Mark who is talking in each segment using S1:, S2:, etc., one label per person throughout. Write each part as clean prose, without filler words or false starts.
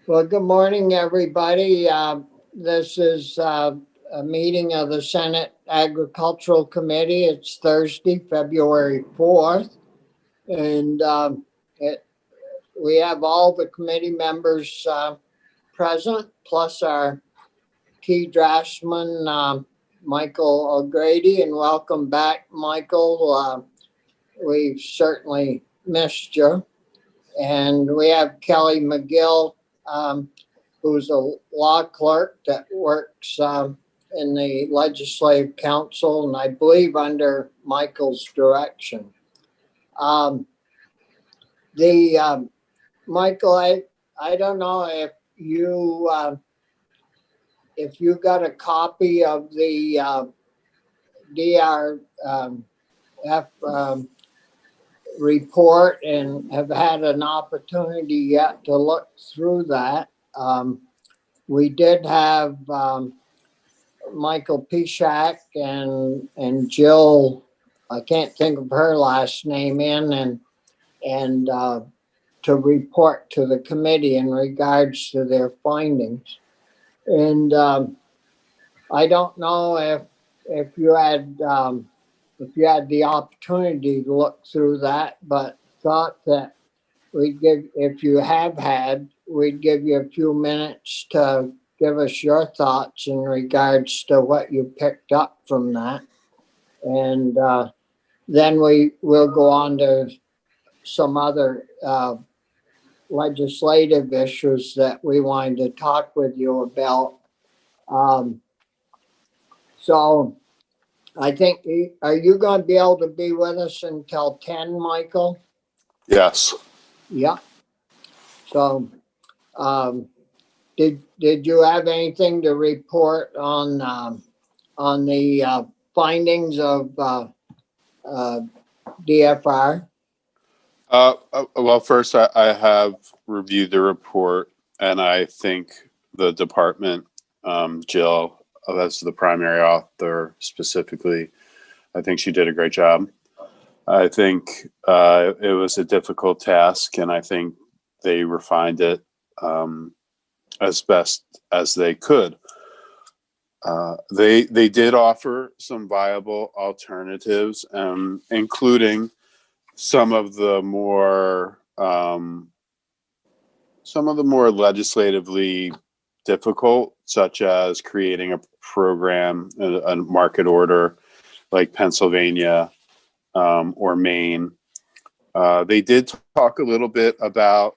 S1: Well, good morning, everybody. This is a meeting of the Senate Agricultural Committee. It's Thursday, February 4th, and it, we have all the committee members present, plus our key draftsman, Michael O'Grady. And welcome back, Michael. We've certainly missed you. And we have Kelly McGill. Who's a law clerk that works in the Legislative Council, and I believe under Michael's direction. Um, the Michael, I don't know if you got a copy of the DRF report and have had an opportunity yet to look through that. We did have Michael Pishak and Jill, I can't think of her last name, and to report to the committee in regards to their findings. And I don't know if you had the opportunity to look through that, but thought that if you have had, we'd give you a few minutes to give us your thoughts in regards to what you picked up from that. And then we will go on to some other legislative issues that we wanted to talk with you about. Um, so I think, are you going to be able to be with us until 10, Michael?
S2: Yes.
S1: Yeah. So um, did you have anything to report on the findings of DFR?
S2: Well, first, I have reviewed the report, and I think the department, Jill, that's the primary author specifically, I think she did a great job. I think it was a difficult task, and I think they refined it as best as they could. They did offer some viable alternatives, including some of the more legislatively difficult, such as creating a program, a market order like Pennsylvania or Maine. They did talk a little bit about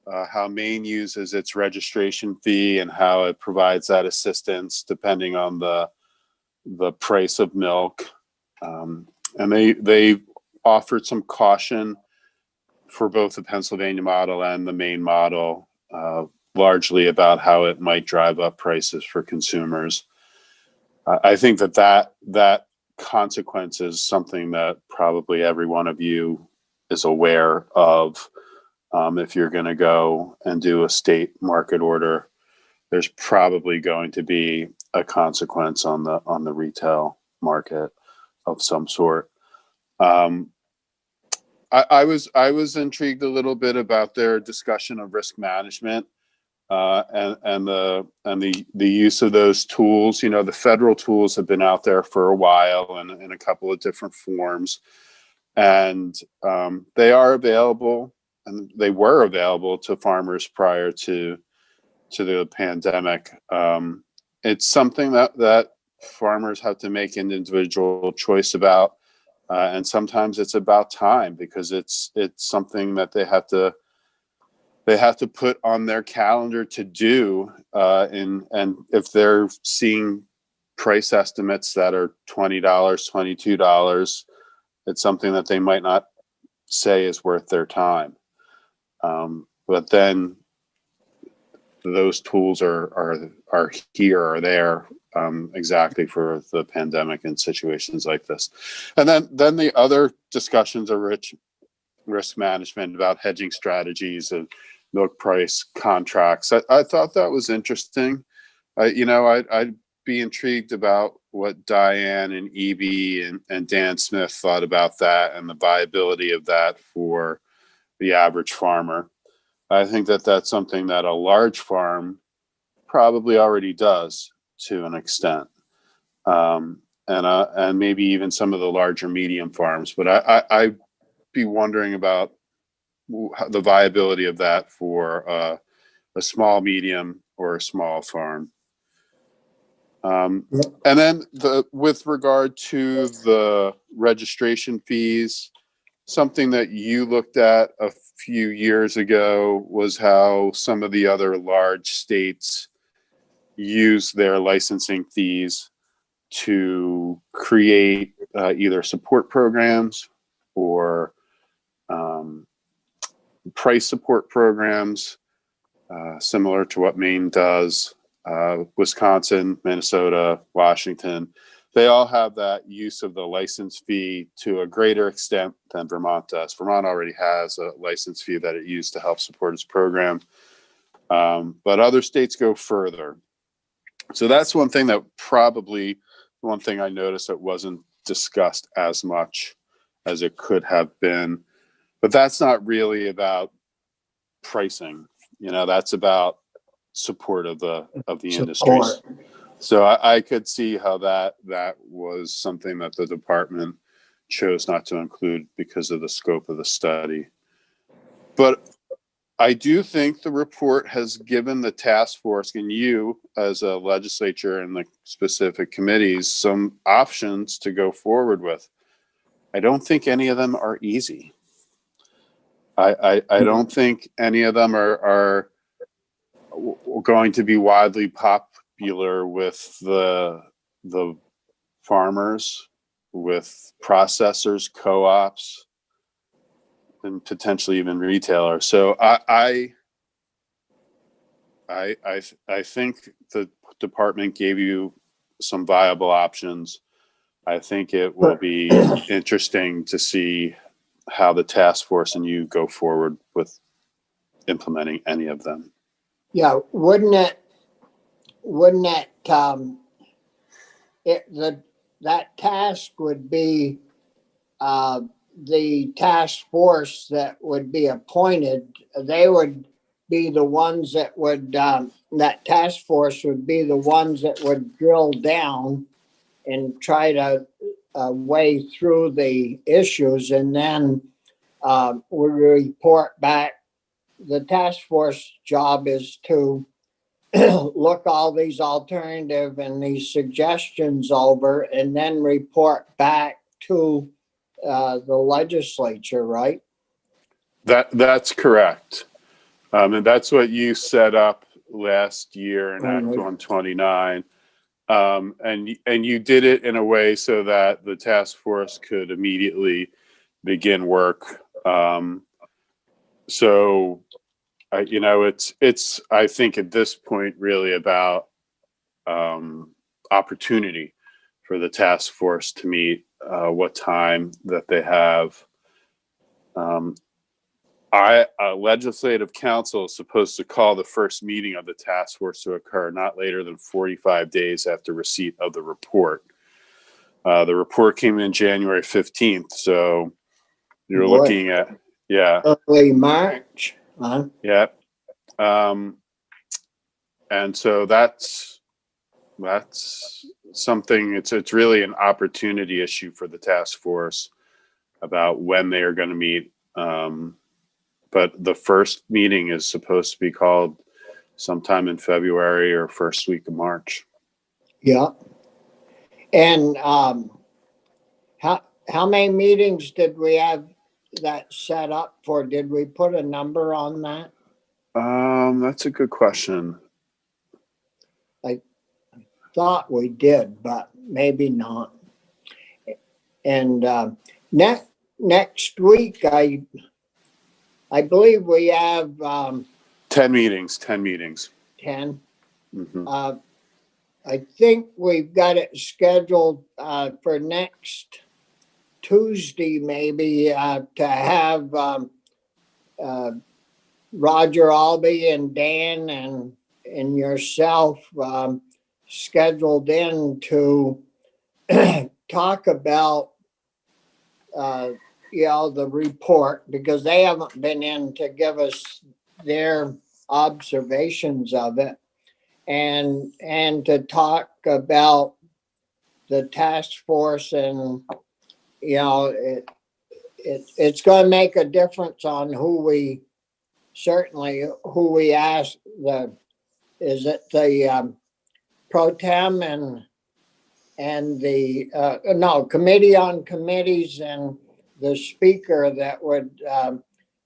S2: how Maine uses its registration fee and how it provides that assistance depending on the price of milk. And they offered some caution for both the Pennsylvania model and the Maine model, largely about how it might drive up prices for consumers. I think that consequence is something that probably every one of you is aware of. If you're going to go and do a state market order, there's probably going to be a consequence on the retail market of some sort. I was intrigued a little bit about their discussion of risk management and the use of those tools. You know, the federal tools have been out there for a while and in a couple of different forms, and they are available, and they were available to farmers prior to the pandemic. It's something that farmers have to make an individual choice about. And sometimes it's about time, because it's something that they have to put on their calendar to do. And if they're seeing price estimates that are $20, $22, it's something that they might not say is worth their time. But then those tools are here or there exactly for the pandemic and situations like this. And then the other discussions are risk management, about hedging strategies and milk price contracts. I thought that was interesting. I'd be intrigued about what Diane and Evie and Dan Smith thought about that and the viability of that for the average farmer. I think that that's something that a large farm probably already does to an extent. And maybe even some of the larger medium farms, but I'd be wondering about the viability of that for a small, medium, or a small farm. And then with regard to the registration fees, something that you looked at a few years ago was how some of the other large states use their licensing fees to create either support programs or price support programs, similar to what Maine does. Wisconsin, Minnesota, Washington, they all have that use of the license fee to a greater extent than Vermont does. Vermont already has a license fee that it used to help support its program, but other states go further. So that's one thing I noticed that wasn't discussed as much as it could have been. But that's not really about pricing. That's about support of the industries. So I could see how that was something that the department chose not to include because of the scope of the study. But I do think the report has given the task force and you as a legislature and the specific committees some options to go forward with. I don't think any of them are easy. I don't think any of them are going to be widely popular with the farmers, with processors, co-ops, and potentially even retailers. So I think the department gave you some viable options. I think it will be interesting to see how the task force and you go forward with implementing any of them.
S1: Yeah, wouldn't that that task would be the task force that would be appointed. They would be the ones that would that task force would be the ones that would drill down and try to weigh through the issues, and then we report back. The task force job is to look all these alternative and these suggestions over and then report back to the legislature, right?
S2: That's correct. And that's what you set up last year in Act 129. And you did it in a way so that the task force could immediately begin work. So it's I think at this point really about opportunity for the task force to meet, what time that they have. Legislative council is supposed to call the first meeting of the task force to occur not later than 45 days after receipt of the report. The report came in January 15th, so you're looking at
S1: early March, huh?
S2: Yeah. And so that's something, it's really an opportunity issue for the task force about when they are going to meet. But the first meeting is supposed to be called sometime in February or first week of March.
S1: Yeah. And how many meetings did we have that set up for? Did we put a number on that?
S2: That's a good question.
S1: I thought we did, but maybe not. And next week, I believe we have
S2: 10 meetings.
S1: 10.
S2: Mm-hmm.
S1: I think we've got it scheduled for next Tuesday, maybe, to have Roger Albee and Dan and yourself scheduled in to talk about the report, because they haven't been in to give us their observations of it, and to talk about the task force. And it's going to make a difference on who we ask. Is it the pro tem and the no committee on committees, and the speaker that would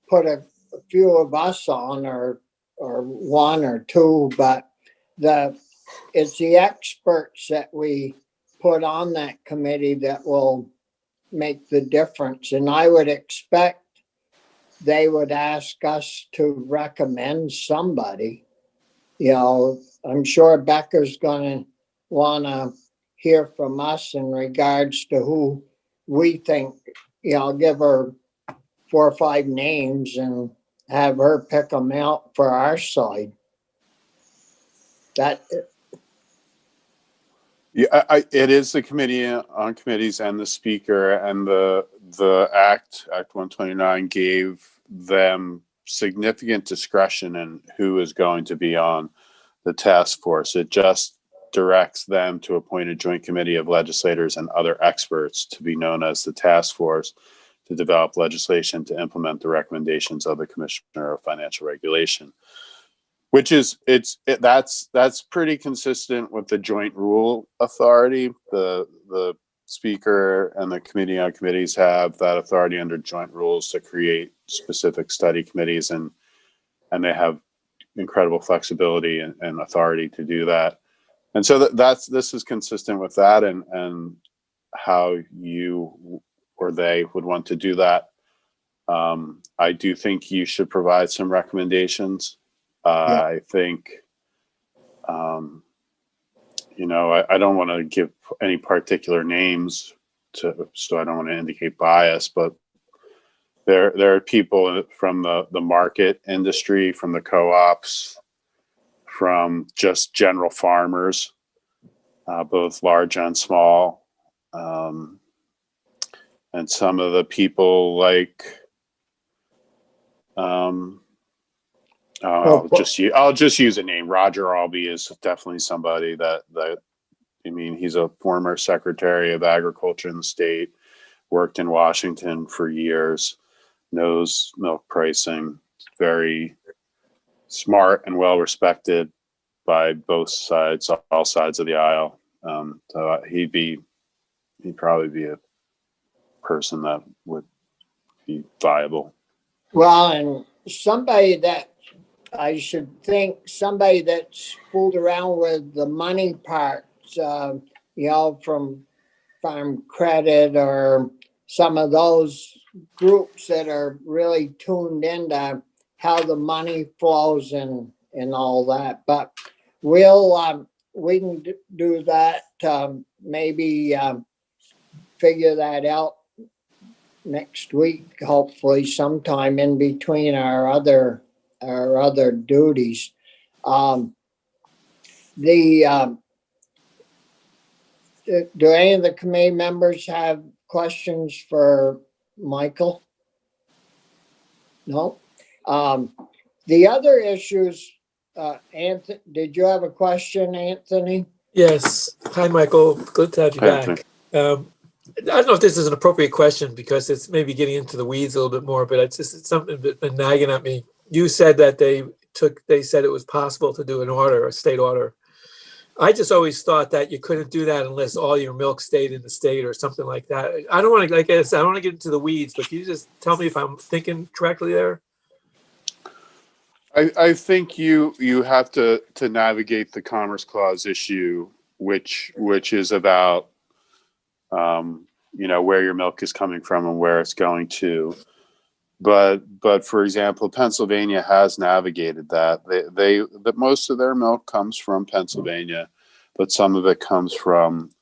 S1: put a few of us on, or one or two, but it's the experts that we put on that committee that will make the difference. And I would expect they would ask us to recommend somebody. I'm sure Becca's going to want to hear from us in regards to who we think. Give her 4 or 5 names and have her pick them out for our side. That
S2: Yeah, it is the committee on committees and the speaker, and the Act 129 gave them significant discretion in who is going to be on the task force. It just directs them to appoint a joint committee of legislators and other experts to be known as the task force to develop legislation to implement the recommendations of the Commissioner of Financial Regulation. Which is that's pretty consistent with the joint rule authority. The speaker and the committee on committees have that authority under joint rules to create specific study committees, and they have incredible flexibility and authority to do that. And so this is consistent with that, and how you or they would want to do that. I do think you should provide some recommendations.
S1: Yeah.
S2: I think, I don't want to give any particular names so I don't want to indicate bias, but there are people from the market industry, from the co-ops, from just general farmers, both large and small, and some of the people like, I'll just use a name. Roger Albee is definitely somebody that he's a former Secretary of Agriculture in the state, worked in Washington for years, knows milk pricing, very smart and well respected by both sides, all sides of the aisle. So he'd probably be a person that would be viable.
S1: Well, and somebody that I should think, somebody that's fooled around with the money parts, from Farm Credit or some of those groups that are really tuned into how the money flows and all that. But we can do that, maybe figure that out next week, hopefully sometime in between our other duties. Do any of the committee members have questions for Michael? No. The other issues, Anthony, did you have a question, Anthony?
S3: Yes. Hi, Michael. Good to have you back. I don't know if this is an appropriate question because it's maybe getting into the weeds a little bit more, but it's something that's been nagging at me. You said that they said it was possible to do a state order. I just always thought that you couldn't do that unless all your milk stayed in the state or something like that. I don't want to, like I said, I don't want to get into the weeds, but can you just tell me if I'm thinking correctly there?
S2: I think you have to navigate the Commerce Clause issue, which is about where your milk is coming from and where it's going to. But for example, Pennsylvania has navigated that. That most of their milk comes from Pennsylvania, but some of it comes from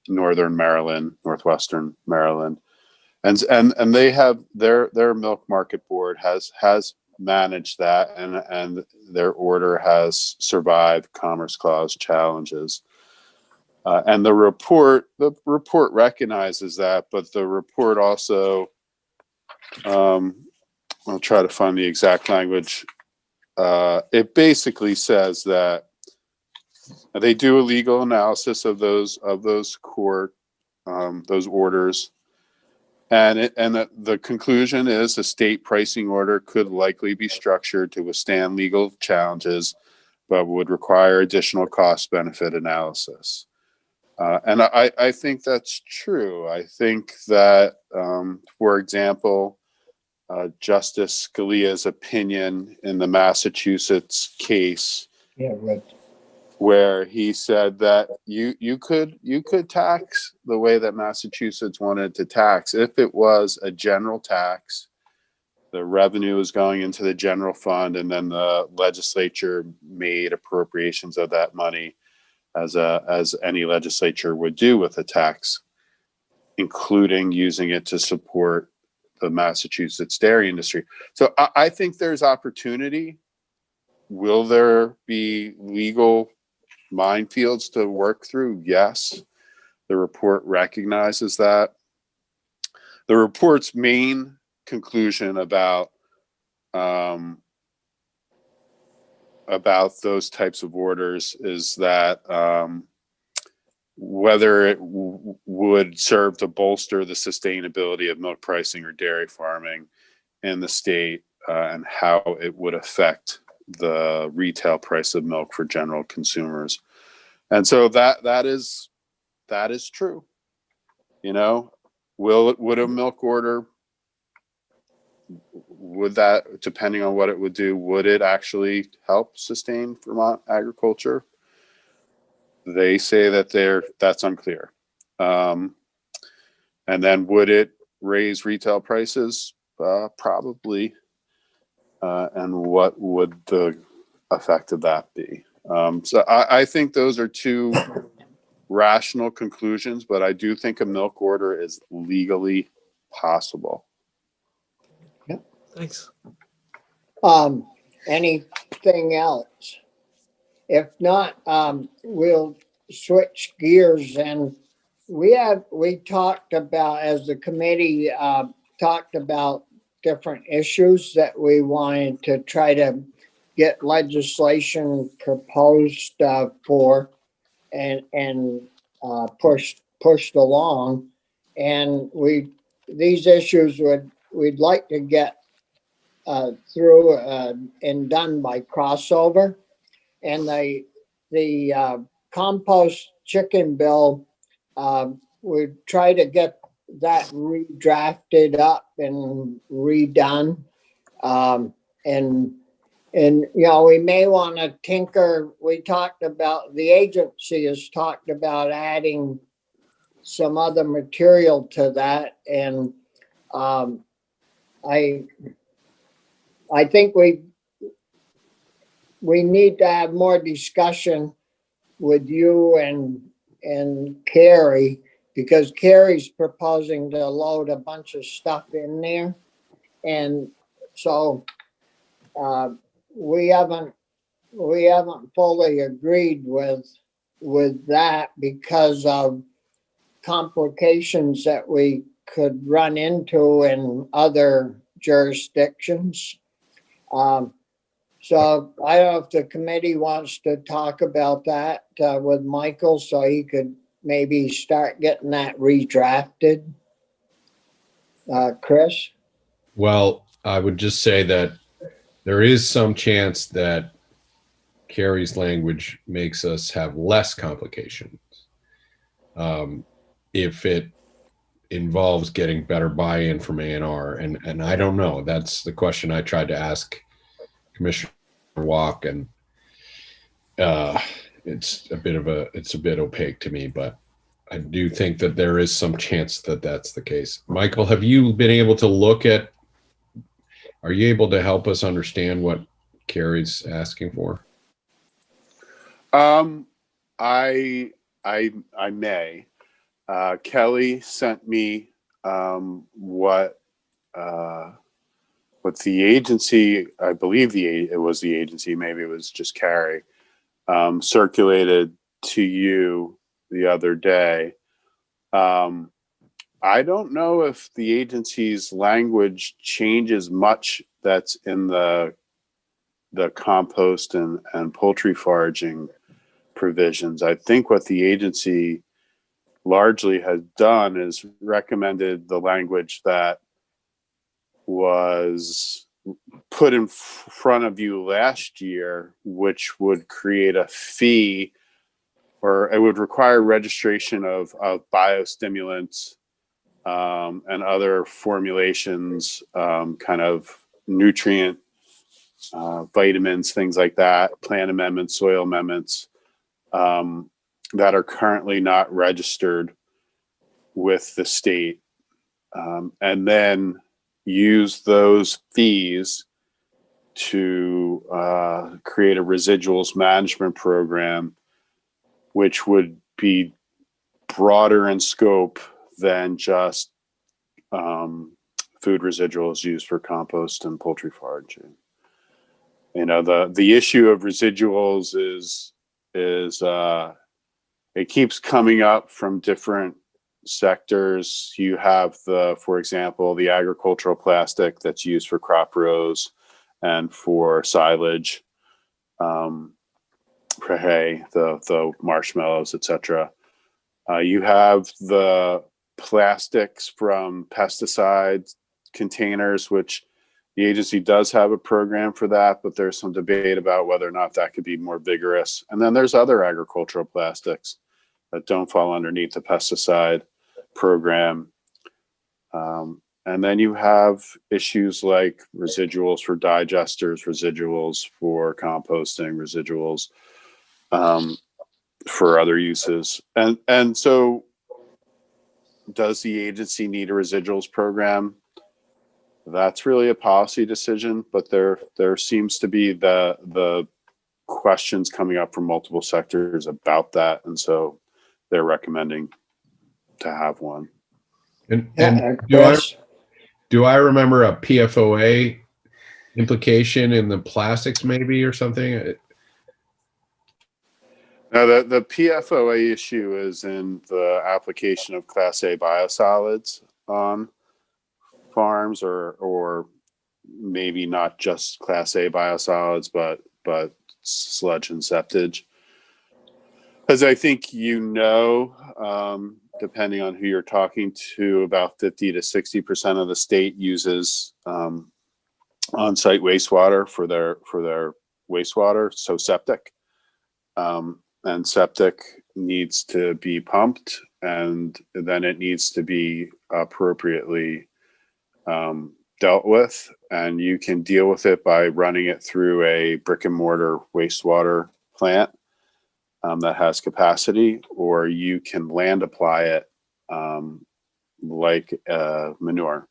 S2: northern Maryland, northwestern Maryland, and they have their milk market board has managed that, and their order has survived Commerce Clause challenges. And the report recognizes that, but the report also I'll try to find the exact language. It basically says that they do a legal analysis of those court those orders, and the conclusion is a state pricing order could likely be structured to withstand legal challenges, but would require additional cost benefit analysis. And I think that's true. I think that, for example, Justice Scalia's opinion in the Massachusetts case,
S1: Yeah, right.
S2: where he said that you could tax the way that Massachusetts wanted to tax if it was a general tax. The revenue is going into the general fund, and then the legislature made appropriations of that money as any legislature would do with a tax, including using it to support the Massachusetts dairy industry. So I think there's opportunity. Will there be legal minefields to work through? Yes. The report recognizes that. The report's main conclusion about those types of orders is that whether it would serve to bolster the sustainability of milk pricing or dairy farming in the state, and how it would affect the retail price of milk for general consumers. And so that is true. You know, would a milk order, would that, depending on what it would do, would it actually help sustain Vermont agriculture? They say that that's unclear. And then would it raise retail prices? Probably. And what would the effect of that be? So I think those are two rational conclusions, but I do think a milk order is legally possible.
S3: Thanks.
S1: Anything else? If not, we'll switch gears, and we talked about, as the committee talked about different issues that we wanted to try to get legislation proposed for and pushed along. And these issues we'd like to get through and done by crossover. And the compost chicken bill, we try to get that redrafted up and redone. And we may want to tinker. We talked about, the agency has talked about adding some other material to that. And I think we need to have more discussion with you and Carrie, because Carrie's proposing to load a bunch of stuff in there. And so we haven't fully agreed with that because of complications that we could run into in other jurisdictions. So I don't know if the committee wants to talk about that with Michael, so he could maybe start getting that redrafted. Chris?
S4: Well, I would just say that there is some chance that Carrie's language makes us have less complications if it involves getting better buy-in from A&R, and I don't know. That's the question I tried to ask Commissioner Walk, and it's a bit opaque to me, but I do think that there is some chance that that's the case. Michael, have you been able to look at? Are you able to help us understand what Carrie's asking for?
S2: I may. Kelly sent me what the agency, I believe it was the agency, maybe it was just Carrie, circulated to you the other day. I don't know if the agency's language changes much that's in the compost and poultry foraging provisions. I think what the agency largely has done is recommended the language that was put in front of you last year, which would create a fee, or it would require registration of biostimulants and other formulations, kind of nutrient, vitamins, things like that, plant amendments, soil amendments, that are currently not registered with the state, and then use those fees to create a residuals management program, which would be broader in scope than just food residuals used for compost and poultry foraging. You know, the issue of residuals is it keeps coming up from different sectors. You have for example, the agricultural plastic that's used for crop rows and for silage, for hay, the marshmallows, etc. You have the plastics from pesticide containers, which the agency does have a program for that, but there's some debate about whether or not that could be more vigorous. And then there's other agricultural plastics that don't fall underneath the pesticide program. And then you have issues like residuals for digesters, residuals for composting, residuals for other uses. And so does the agency need a residuals program? That's really a policy decision, but there seems to be the questions coming up from multiple sectors about that. And so they're recommending to have one.
S4: And
S1: Chris?
S4: do I remember a PFOA implication in the plastics maybe or something?
S2: Now, the PFOA issue is in the application of Class A biosolids on farms, or maybe not just Class A biosolids, but sludge and septage. As I think depending on who you're talking to, about 50 to 60% of the state uses on-site wastewater for their wastewater, so septic. And septic needs to be pumped, and then it needs to be appropriately dealt with. And you can deal with it by running it through a brick and mortar wastewater plant that has capacity, or you can land apply it like manure.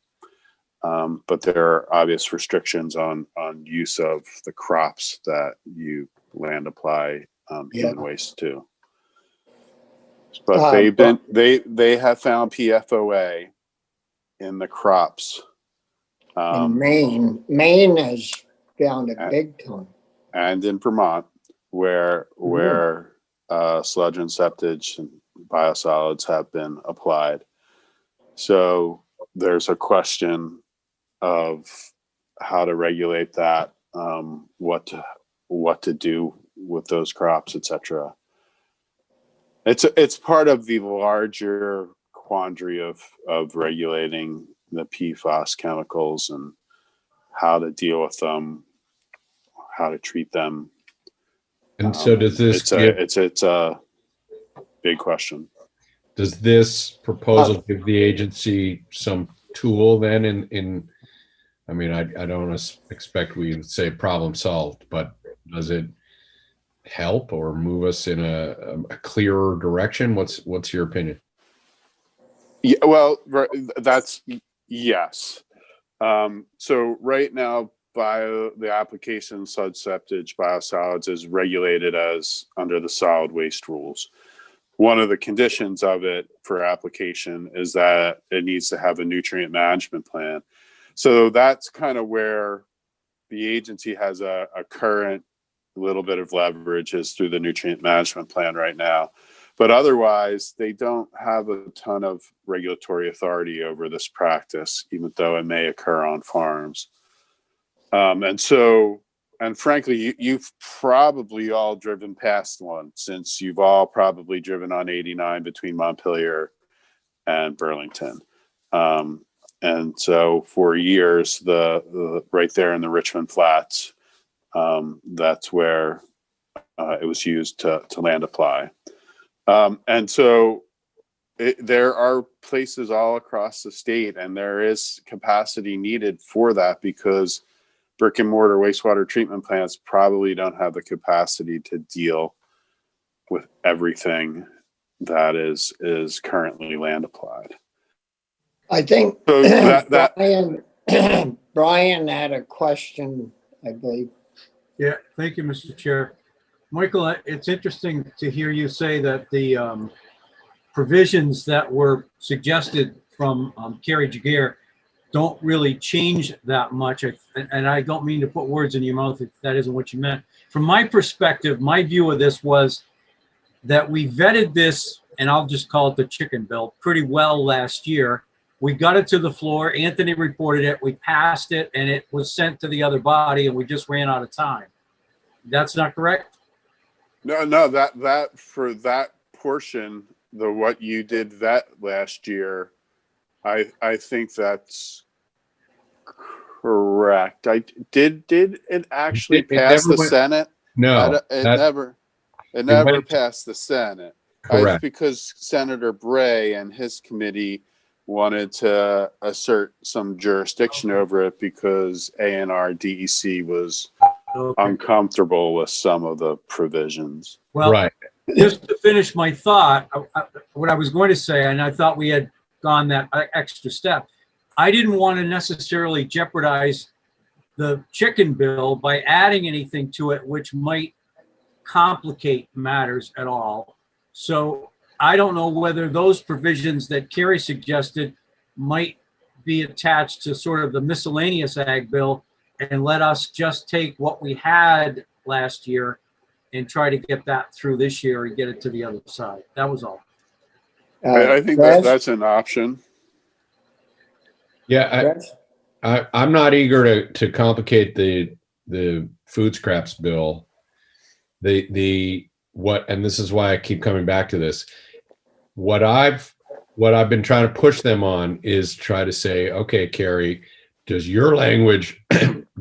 S2: But there are obvious restrictions on use of the crops that you land apply human waste to. But they have found PFOA in the crops.
S1: In Maine has found it big time.
S2: And in Vermont, where sludge and septage and biosolids have been applied. So there's a question of how to regulate that, what to do with those crops, etc. It's part of the larger quandary of regulating the PFAS chemicals and how to deal with them, how to treat them.
S4: And so does this
S2: it's a big question.
S4: Does this proposal give the agency some tool then in I mean, I don't expect we would say problem solved, but does it help or move us in a clearer direction? What's your opinion?
S2: Yeah, well, that's yes. So right now, the application sludge septage biosolids is regulated as under the solid waste rules. One of the conditions of it for application is that it needs to have a nutrient management plan. So that's kind of where the agency has a current little bit of leverage, is through the nutrient management plan right now. But otherwise, they don't have a ton of regulatory authority over this practice, even though it may occur on farms. And frankly, you've probably all driven past one, since you've all probably driven on 89 between Montpelier and Burlington. And so for years, the right there in the Richmond Flats, that's where it was used to land apply. And so there are places all across the state, and there is capacity needed for that, because brick and mortar wastewater treatment plants probably don't have the capacity to deal with everything that is currently land applied.
S1: I think
S2: So that
S1: Brian had a question, I believe.
S5: Yeah, thank you, Mr. Chair. Michael, it's interesting to hear you say that the provisions that were suggested from Kerry Jaguar don't really change that much. And I don't mean to put words in your mouth if that isn't what you meant. From my perspective, my view of this was that we vetted this, and I'll just call it the chicken bill, pretty well last year. We got it to the floor. Anthony reported it. We passed it, and it was sent to the other body, and we just ran out of time. That's not correct?
S2: No, that for that portion, what you did vet last year, I think that's correct. Did it actually pass the Senate?
S4: No,
S2: It
S4: it
S2: never
S4: went-
S2: passed the Senate. It's
S4: correct.
S2: because Senator Bray and his committee wanted to assert some jurisdiction over it, because A&R DEC was
S5: Okay.
S2: uncomfortable with some of the provisions.
S5: Well,
S4: Right.
S5: just to finish my thought, what I was going to say, and I thought we had gone that extra step, I didn't want to necessarily jeopardize the chicken bill by adding anything to it which might complicate matters at all. So I don't know whether those provisions that Kerry suggested might be attached to sort of the miscellaneous ag bill, and let us just take what we had last year and try to get that through this year and get it to the other side. That was all.
S2: I think
S1: Chris?
S2: that's an option.
S4: Yeah,
S1: Chris?
S4: I'm not eager to complicate the food scraps bill. And this is why I keep coming back to this. What I've been trying to push them on is try to say, okay, Kerry, does your language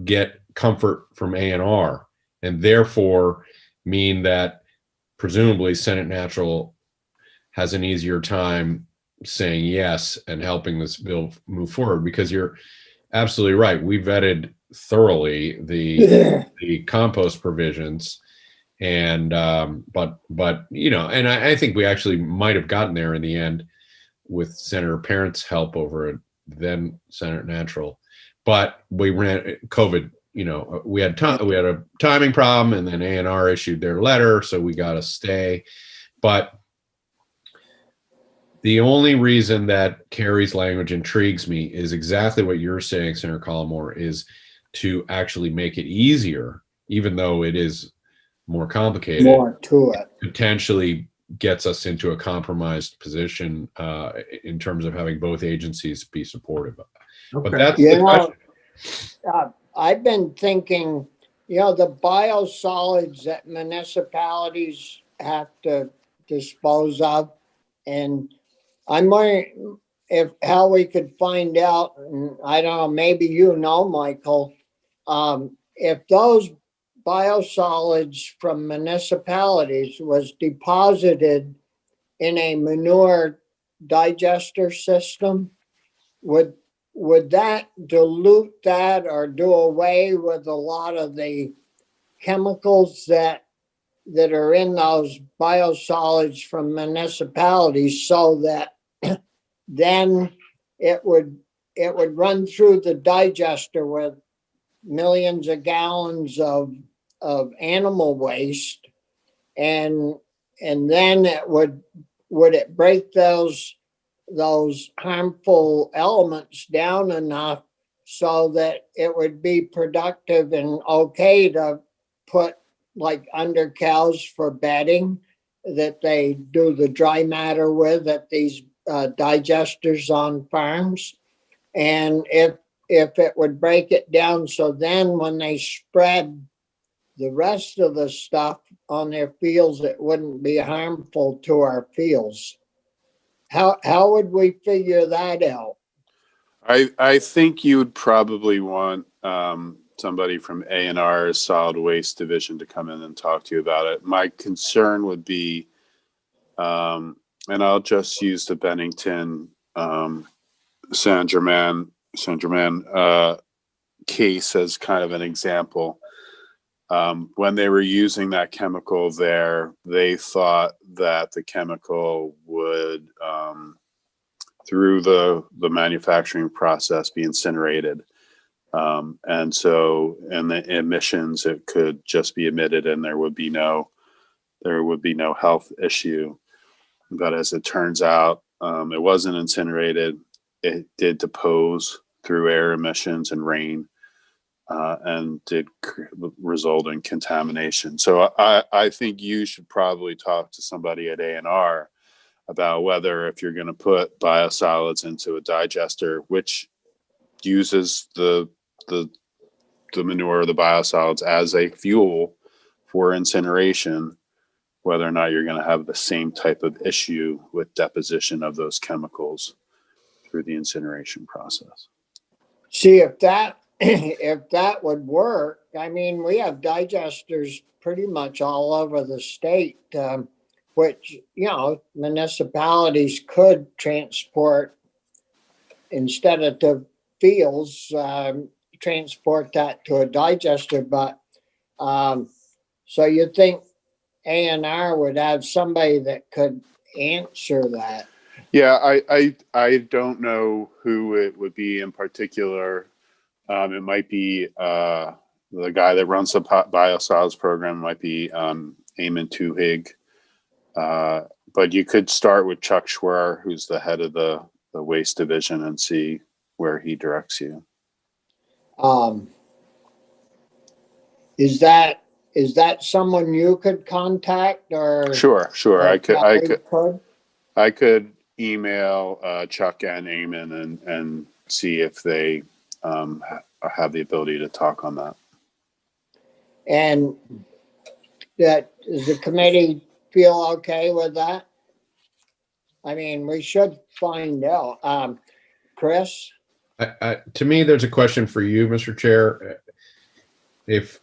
S4: get comfort from A&R, and therefore mean that presumably Senate Natural has an easier time saying yes and helping this bill move forward? Because you're absolutely right. We vetted thoroughly the compost provisions, and but you know, and I think we actually might have gotten there in the end with Senator Parent's help over at then Senate Natural, but we ran COVID. You know, we had a timing problem, and then A&R issued their letter, so we got to stay. But the only reason that Kerry's language intrigues me is exactly what you're saying, Senator Collmore, is to actually make it easier, even though it is more complicated.
S1: More to it.
S4: Potentially gets us into a compromised position in terms of having both agencies be supportive. But
S5: Okay.
S4: that's
S1: You
S4: the
S1: know,
S4: question.
S1: I've been thinking, the biosolids that municipalities have to dispose of, and I'm wondering how we could find out, and I don't know, maybe Michael, if those biosolids from municipalities was deposited in a manure digester system, would that dilute that or do away with a lot of the chemicals that are in those biosolids from municipalities, so that then it would run through the digester with millions of gallons of animal waste, and then would it break those harmful elements down enough so that it would be productive and okay to put like under cows for bedding, that they do the dry matter with at these digesters on farms. And if it would break it down, so then when they spread the rest of the stuff on their fields, it wouldn't be harmful to our fields. How would we figure that out?
S2: I think you would probably want somebody from A&R's Solid Waste Division to come in and talk to you about it. My concern would be, and I'll just use the Bennington Saint Germain case as kind of an example. When they were using that chemical there, they thought that the chemical would, through the manufacturing process, be incinerated. And so in the emissions, it could just be emitted and there would be no health issue. But as it turns out, it wasn't incinerated. It did depose through air emissions and rain, and did result in contamination. So I think you should probably talk to somebody at A&R about whether, if you're going to put biosolids into a digester, which uses the manure, the biosolids as a fuel for incineration, whether or not you're going to have the same type of issue with deposition of those chemicals through the incineration process.
S1: See, if that would work, I mean, we have digesters pretty much all over the state, which, municipalities could transport instead of to fields, transport that to a digester. But so you think A&R would have somebody that could answer that?
S2: Yeah, I don't know who it would be in particular. It might be the guy that runs the biosolids program, might be Eamon Tuhig. But you could start with Chuck Schwer, who's the head of the waste division, and see where he directs you.
S1: Is that someone you could contact, or?
S2: Sure.
S1: I
S2: I could email Chuck and Eamon and see if they have the ability to talk on that.
S1: And does the committee feel okay with that? I mean, we should find out. Chris?
S4: To me, there's a question for you, Mr. Chair. If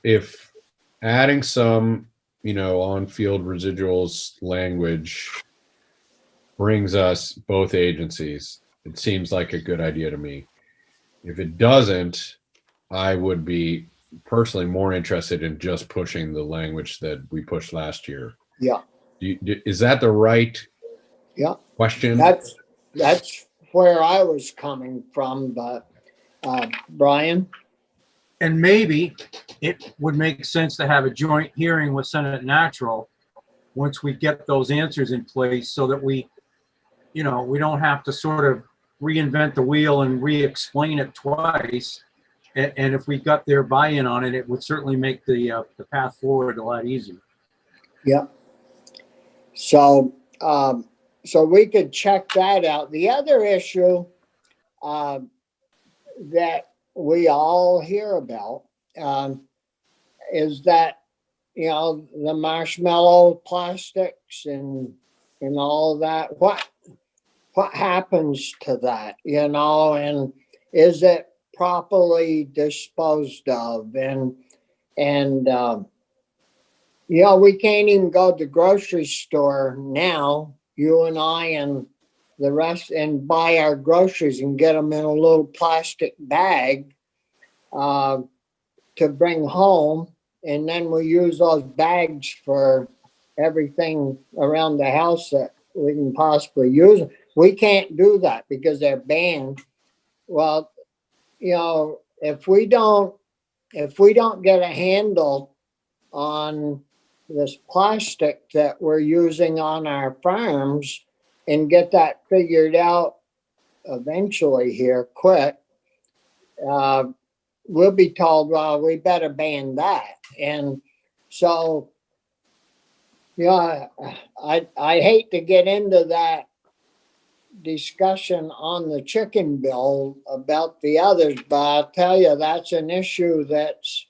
S4: adding some, on-field residuals language brings us both agencies, it seems like a good idea to me. If it doesn't, I would be personally more interested in just pushing the language that we pushed last year.
S1: Yeah.
S4: Is that the right question?
S1: That's where I was coming from, but Brian?
S5: And maybe it would make sense to have a joint hearing with Senate Natural once we get those answers in place, so that we don't have to sort of reinvent the wheel and re-explain it twice. And if we got their buy-in on it, it would certainly make the path forward a lot easier.
S1: Yeah. So we could check that out. The other issue that we all hear about is that, the marshmallow plastics and all of that. What happens to that, and is it properly disposed of? And we can't even go to the grocery store now, you and I and the rest, and buy our groceries and get them in a little plastic bag to bring home. And then we use those bags for everything around the house that we can possibly use. We can't do that because they're banned. Well, if we don't get a handle on this plastic that we're using on our farms and get that figured out eventually here quick, we'll be told, well, we better ban that. And so Yeah, I hate to get into that discussion on the chicken bill about the others, but I'll tell you, that's an issue that's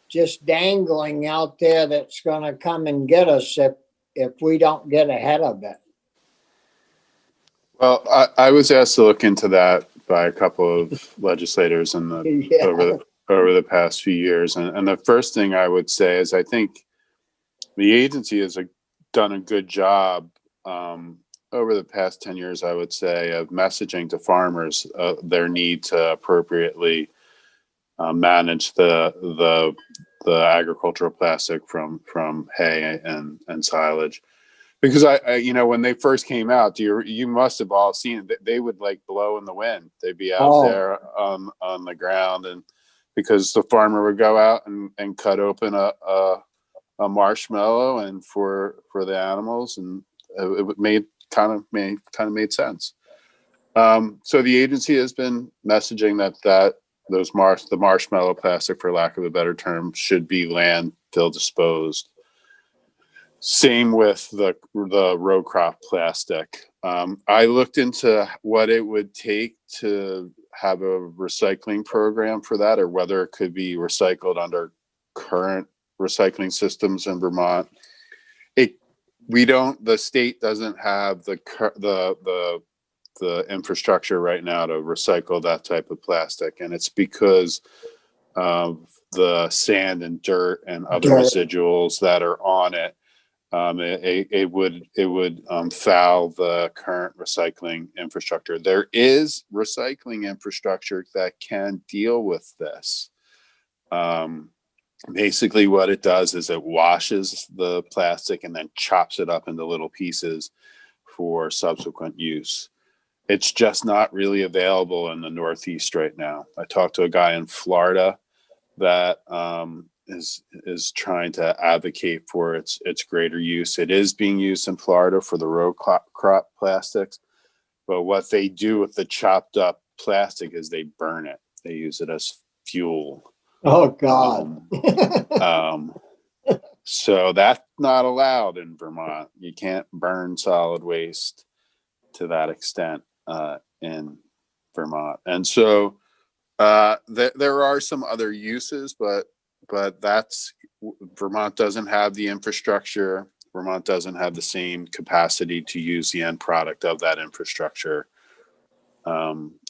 S1: just dangling out there that's gonna come and get us if we don't get ahead of it.
S2: Well, I was asked to look into that by a couple of legislators in the
S1: Yeah,
S2: over the past few years, and the first thing I would say is I think the agency has done a good job over the past 10 years, I would say, of messaging to farmers their need to appropriately manage the agricultural plastic from hay and silage. Because when they first came out, you must have all seen it. They would like blow in the wind. They'd be out there on the ground, and because the farmer would go out and cut open a marshmallow and for the animals, and it kind of made sense. So the agency has been messaging that the marshmallow plastic, for lack of a better term, should be landfill disposed. Same with the row crop plastic. I looked into what it would take to have a recycling program for that, or whether it could be recycled under current recycling systems in Vermont. The state doesn't have the infrastructure right now to recycle that type of plastic, and it's because of the sand and dirt and other residuals that are on it. It would foul the current recycling infrastructure. There is recycling infrastructure that can deal with this. Basically what it does is it washes the plastic and then chops it up into little pieces for subsequent use. It's just not really available in the Northeast right now. I talked to a guy in Florida that is trying to advocate for its greater use. It is being used in Florida for the row crop plastics, but what they do with the chopped up plastic is they burn it. They use it as fuel.
S1: Oh, God.
S2: So that's not allowed in Vermont. You can't burn solid waste to that extent in Vermont. And so there are some other uses, but Vermont doesn't have the infrastructure. Vermont doesn't have the same capacity to use the end product of that infrastructure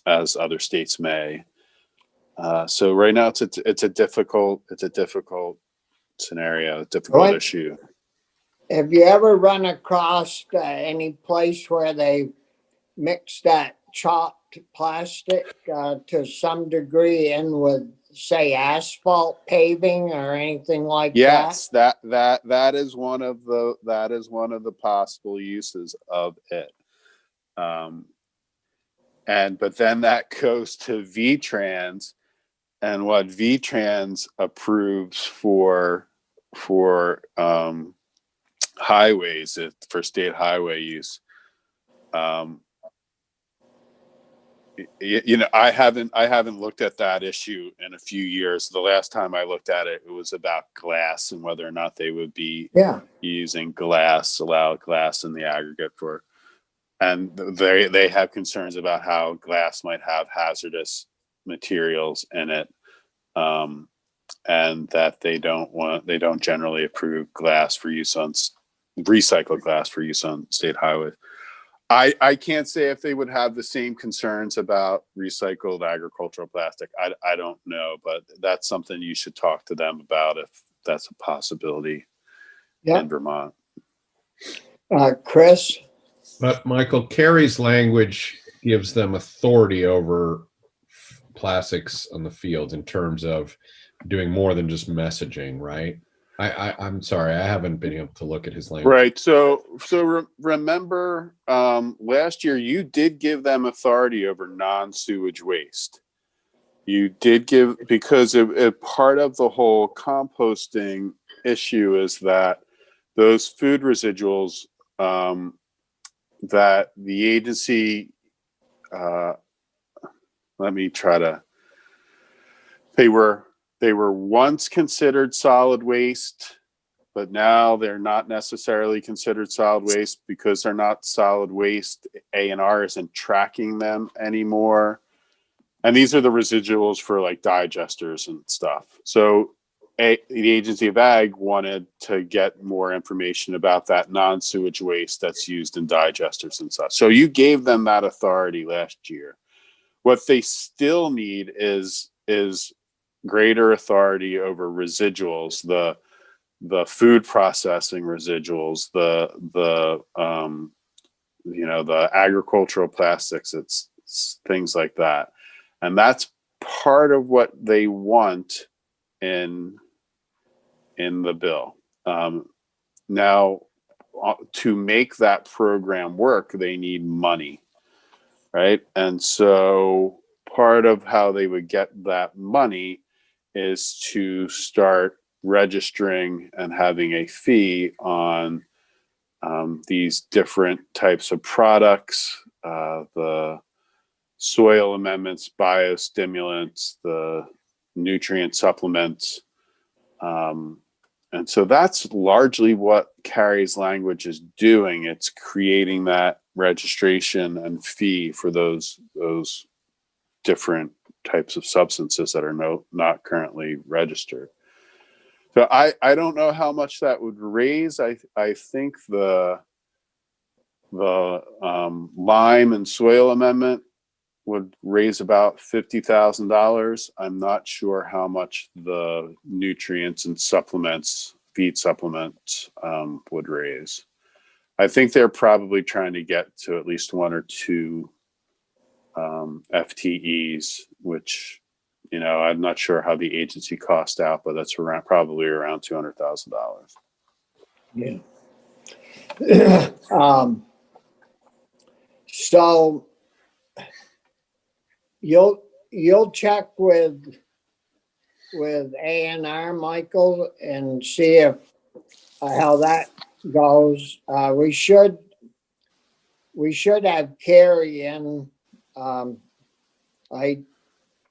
S2: as other states may. So right now it's a difficult scenario, a difficult issue.
S1: Have you ever run across any place where they mix that chopped plastic to some degree in with, say, asphalt paving or anything like that?
S2: Yes, that is one of the possible uses of it. But then that goes to VTrans, and what VTrans approves for highways, for state highway use. I haven't looked at that issue in a few years. The last time I looked at it, it was about glass and whether or not they would be using allowed glass in the aggregate for, and they have concerns about how glass might have hazardous materials in it, and that they don't generally approve recycled glass for use on state highways. I can't say if they would have the same concerns about recycled agricultural plastic. I don't know, but that's something you should talk to them about if that's a possibility in Vermont.
S1: Chris?
S4: But Michael, Kerry's language gives them authority over plastics on the field in terms of doing more than just messaging, right? I'm sorry, I haven't been able to look at his language.
S2: Right. So remember, last year you did give them authority over non-sewage waste. You did give, because part of the whole composting issue is that those food residuals that the agency, they were once considered solid waste. but now they're not necessarily considered solid waste because they're not solid waste. A&R isn't tracking them anymore. And these are the residuals for like digesters and stuff. So the Agency of Ag wanted to get more information about that non-sewage waste that's used in digesters and such. So you gave them that authority last year. What they still need is greater authority over residuals, the food processing residuals, the agricultural plastics, it's things like that. And that's part of what they want in the bill. Now, to make that program work, they need money, right? And so part of how they would get that money is to start registering and having a fee on these different types of products, the soil amendments, biostimulants, the nutrient supplements. And so that's largely what Carrie's language is doing. It's creating that registration and fee for those different types of substances that are not currently registered. So I don't know how much that would raise. I think the lime and soil amendment would raise about $50,000. I'm not sure how much the nutrients and supplements, feed supplements, would raise. I think they're probably trying to get to at least one or two FTEs, which, I'm not sure how the agency cost out, but that's probably around $200,000.
S1: Yeah. So you'll check with A&R, Michael, and see if how that goes. We should have Carrie in.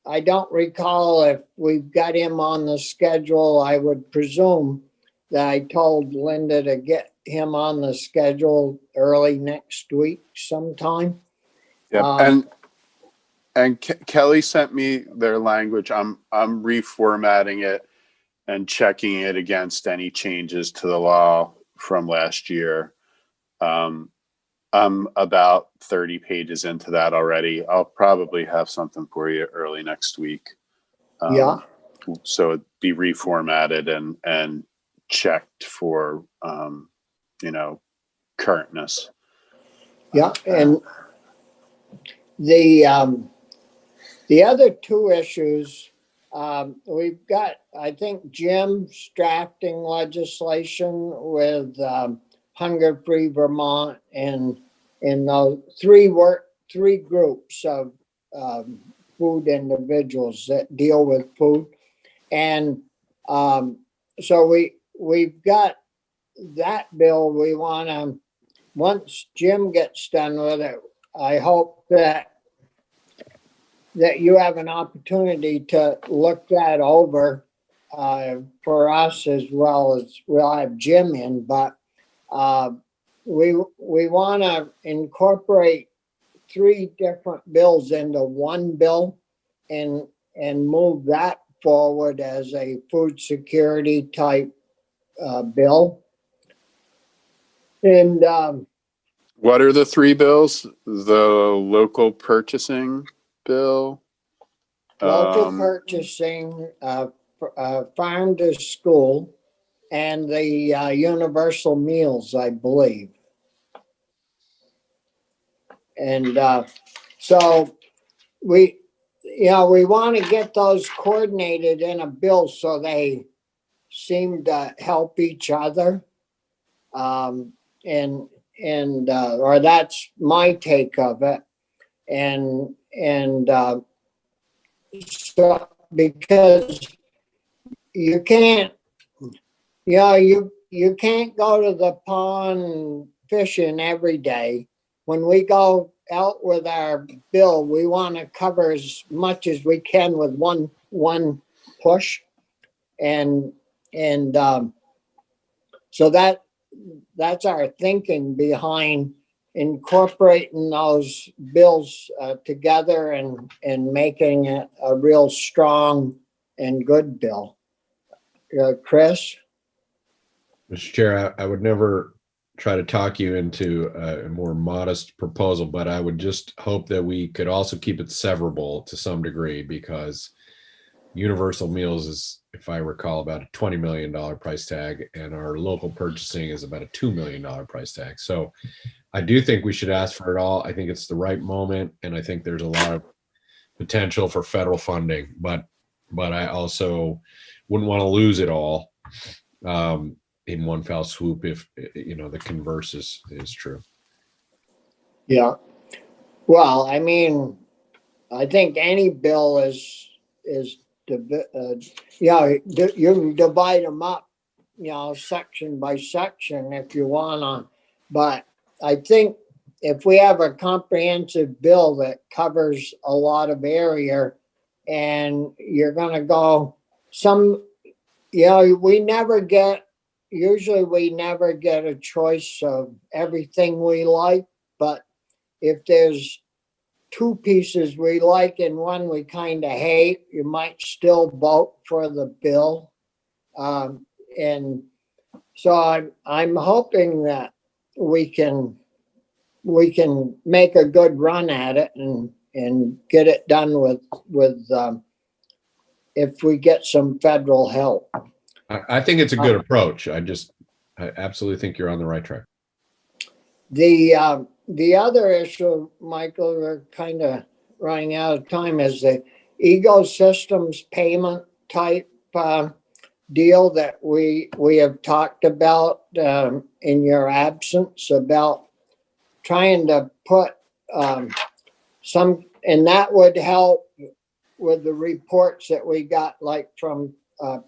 S1: I don't recall if we've got him on the schedule. I would presume that I told Linda to get him on the schedule early next week sometime.
S2: Yeah, and Kelly sent me their language. I'm reformatting it and checking it against any changes to the law from last year. I'm about 30 pages into that already. I'll probably have something for you early next week.
S1: Yeah.
S2: So it'd be reformatted and checked for, currentness.
S1: Yeah, and the other two issues, we've got, I think Jim's drafting legislation with Hunger Free Vermont and those three groups of food individuals that deal with food. And so we've got that bill. We want to, once Jim gets done with it, I hope that you have an opportunity to look that over for us, as well as we'll have Jim in, but we want to incorporate three different bills into one bill and move that forward as a food security type bill. And
S2: What are the three bills? The local purchasing bill,
S1: local purchasing, farm to school, and the universal meals, I believe. And so we want to get those coordinated in a bill so they seem to help each other. Or that's my take of it. And so because you can't, you can't go to the pond fishing every day. When we go out with our bill, we want to cover as much as we can with one push. And So that's our thinking behind incorporating those bills together and making it a real strong and good bill. Chris?
S4: Mr. Chair, I would never try to talk you into a more modest proposal, but I would just hope that we could also keep it severable to some degree, because universal meals is, if I recall, about a $20 million price tag, and our local purchasing is about a $2 million price tag. So I do think we should ask for it all. I think it's the right moment, and I think there's a lot of potential for federal funding, but I also wouldn't want to lose it all in one fell swoop if, you know, the converse is true.
S1: Yeah. Well, I mean, I think any bill is, yeah, you can divide them up, you know, section by section if you want to. But I think if we have a comprehensive bill that covers a lot of area, and you're going to go usually we never get a choice of everything we like, but if there's two pieces we like and one we kind of hate, you might still vote for the bill. And so I'm hoping that we can make a good run at it and get it done with if we get some federal help.
S4: I think it's a good approach. I absolutely think you're on the right track.
S1: The other issue, Michael, we're kind of running out of time, is the ecosystems payment type deal that we have talked about in your absence, about trying to put some, and that would help with the reports that we got, like from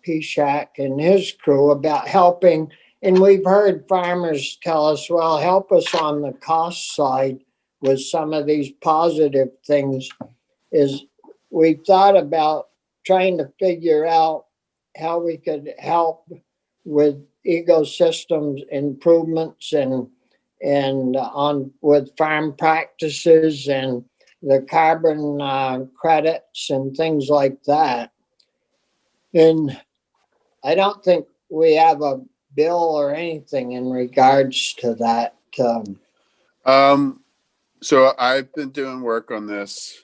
S1: Pishak and his crew, about helping. And we've heard farmers tell us, well, help us on the cost side with some of these positive things. Is we thought about trying to figure out how we could help with ecosystems improvements and on with farm practices and the carbon credits and things like that. And I don't think we have a bill or anything in regards to that.
S2: So I've been doing work on this.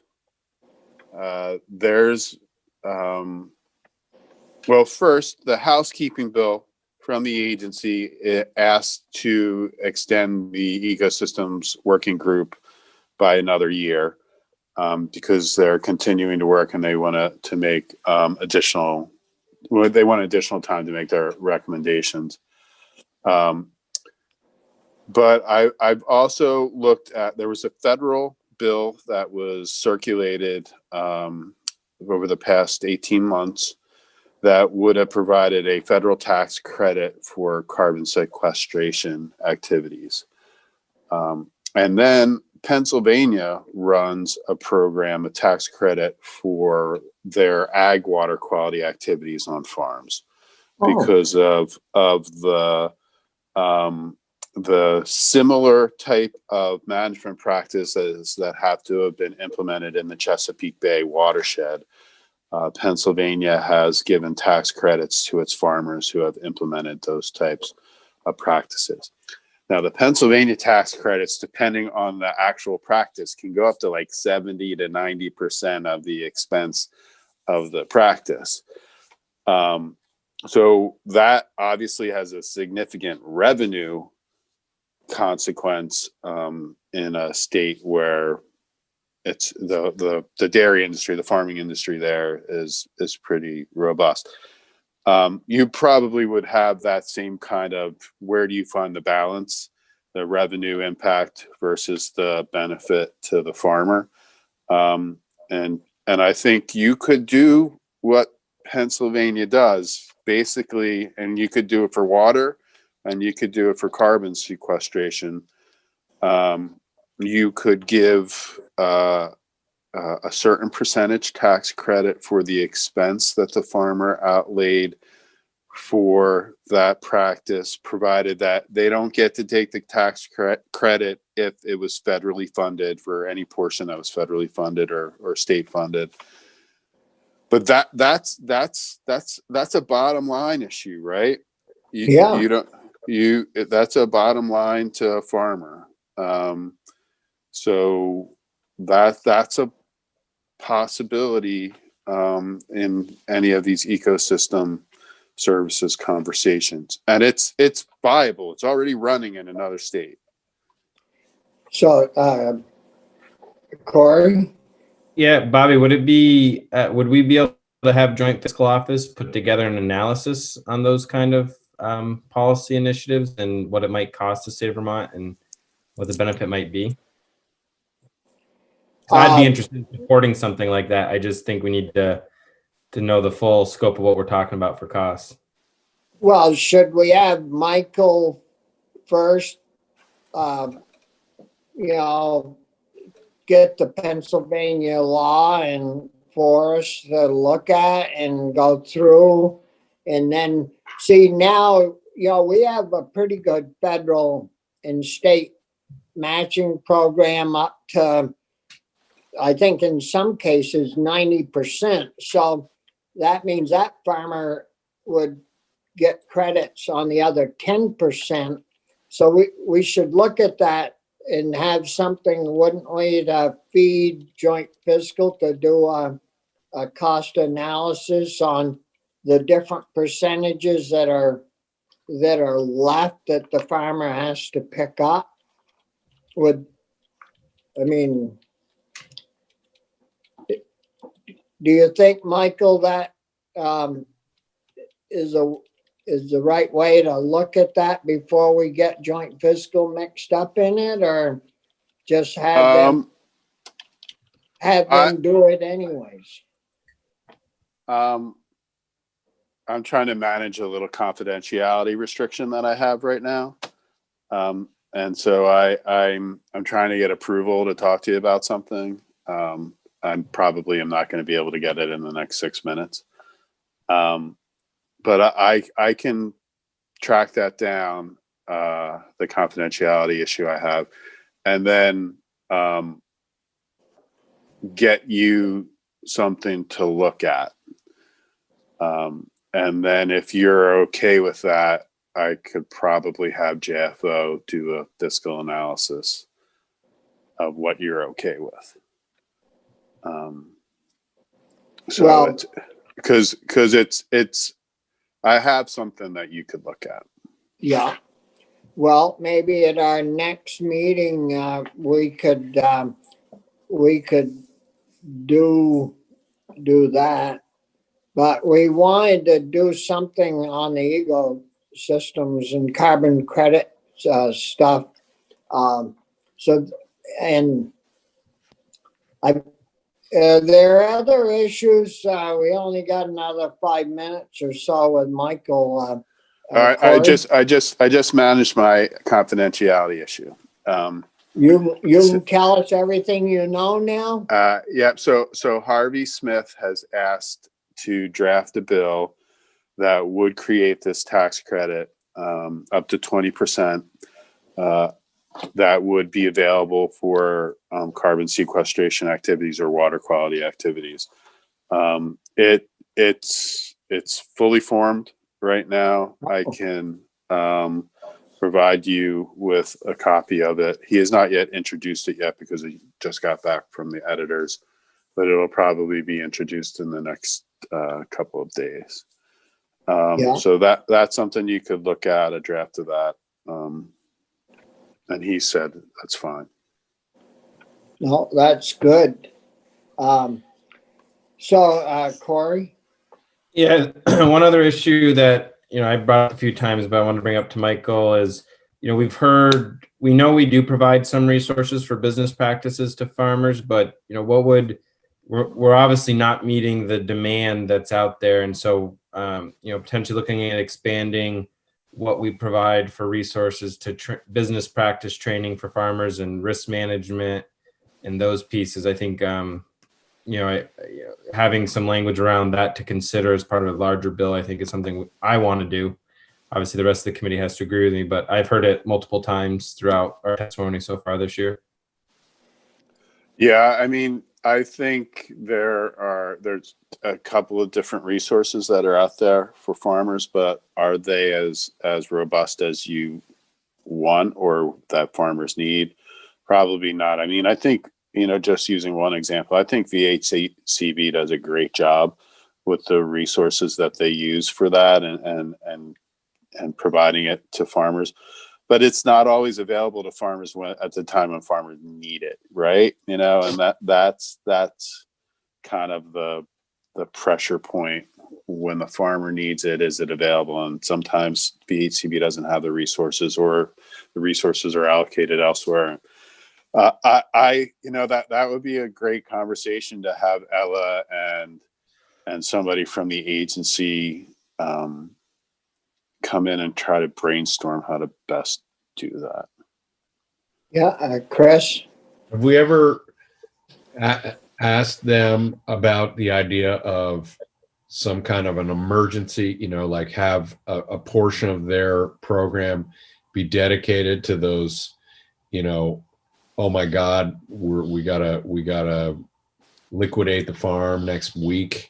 S2: There's, well, first, the housekeeping bill from the agency, it asked to extend the ecosystems working group by another year because they're continuing to work and they want to make additional time to make their recommendations. But I've also looked at, there was a federal bill that was circulated over the past 18 months that would have provided a federal tax credit for carbon sequestration activities. And then Pennsylvania runs a program, a tax credit for their ag water quality activities on farms because of the similar type of management practices that have to have been implemented in the Chesapeake Bay watershed. Pennsylvania has given tax credits to its farmers who have implemented those types of practices. Now, the Pennsylvania tax credits, depending on the actual practice, can go up to like 70 to 90% of the expense of the practice. So that obviously has a significant revenue consequence in a state where it's the dairy industry, the farming industry there is pretty robust. You probably would have that same kind of, where do you find the balance, the revenue impact versus the benefit to the farmer? And I think you could do what Pennsylvania does basically, and you could do it for water and you could do it for carbon sequestration. You could give a certain percentage tax credit for the expense that the farmer outlaid for that practice, provided that they don't get to take the tax credit if it was federally funded, for any portion that was federally funded or state funded. But that's a bottom line issue, right?
S1: Yeah.
S2: That's a bottom line to a farmer. So that's a possibility in any of these ecosystem services conversations, and it's viable. It's already running in another state.
S1: So, Corey?
S6: Yeah, Bobby, would we be able to have joint fiscal office put together an analysis on those kind of policy initiatives and what it might cost the state of Vermont and what the benefit might be? I'd be interested in supporting something like that. I just think we need to know the full scope of what we're talking about for costs.
S1: Well, should we have Michael first, get the Pennsylvania law and for us to look at and go through, and then see now, we have a pretty good federal and state matching program up to, I think in some cases, 90%. So that means that farmer would get credits on the other 10%. So we should look at that and have something, wouldn't we, to feed joint fiscal to do a cost analysis on the different percentages that are left that the farmer has to pick up? Do you think, Michael, that is the right way to look at that before we get joint fiscal mixed up in it, or just have them do it anyways?
S2: I'm trying to manage a little confidentiality restriction that I have right now. And so I'm trying to get approval to talk to you about something. I probably am not going to be able to get it in the next 6 minutes. But I can track that down, the confidentiality issue I have, and then get you something to look at. And then if you're okay with that, I could probably have JFO do a fiscal analysis of what you're okay with. Because it's I have something that you could look at.
S1: Yeah. Well, maybe at our next meeting, we could do that. But we wanted to do something on the ecosystems and carbon credit stuff. There are other issues. We only got another 5 minutes or so with Michael.
S2: All right, I just managed my confidentiality issue.
S1: You can tell us everything you know now?
S2: Yeah. So Harvey Smith has asked to draft a bill that would create this tax credit up to 20%. That would be available for carbon sequestration activities or water quality activities. It's fully formed right now. I can provide you with a copy of it. He has not yet introduced it yet because he just got back from the editors, but it'll probably be introduced in the next couple of days. So that's something you could look at, a draft of that. And he said, that's fine.
S1: No, that's good. Corey?
S6: Yeah, one other issue that, I brought up a few times, but I want to bring up to Michael is, we know we do provide some resources for business practices to farmers, but, we're obviously not meeting the demand that's out there. And so, potentially looking at expanding what we provide for resources to business practice training for farmers and risk management and those pieces. I think having some language around that to consider as part of a larger bill, I think is something I want to do. Obviously, the rest of the committee has to agree with me, but I've heard it multiple times throughout our testimony so far this year.
S2: Yeah, I mean, I think there's a couple of different resources that are out there for farmers, but are they as robust as you want or that farmers need? Probably not. I mean, I think, just using one example, I think VHCB does a great job with the resources that they use for that and providing it to farmers. But it's not always available to farmers at the time when farmers need it, right? And that's kind of the pressure point when the farmer needs it. Is it available? And sometimes VHCB doesn't have the resources, or the resources are allocated elsewhere. That would be a great conversation to have Ella and somebody from the agency come in and try to brainstorm how to best do that.
S1: Yeah, Chris?
S4: Have we ever asked them about the idea of some kind of an emergency, like have a portion of their program be dedicated to those, oh my God, we gotta liquidate the farm next week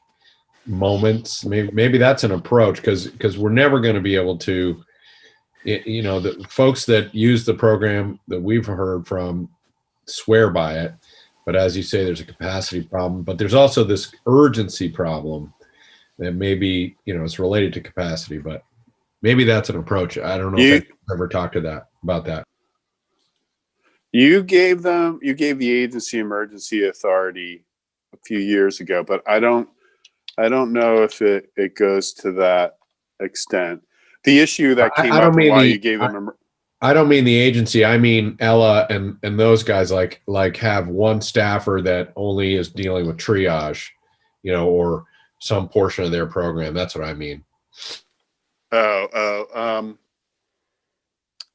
S4: moments? Maybe that's an approach, because we're never going to be able to, the folks that use the program that we've heard from swear by it. But as you say, there's a capacity problem, but there's also this urgency problem that maybe, it's related to capacity, but maybe that's an approach. I don't know if I've ever talked about that.
S2: You gave the agency emergency authority a few years ago, but I don't know if it goes to that extent. The issue that came up and why you gave them.
S4: I don't mean the agency. I mean Ella and those guys like have one staffer that only is dealing with triage, or some portion of their program. That's what I mean.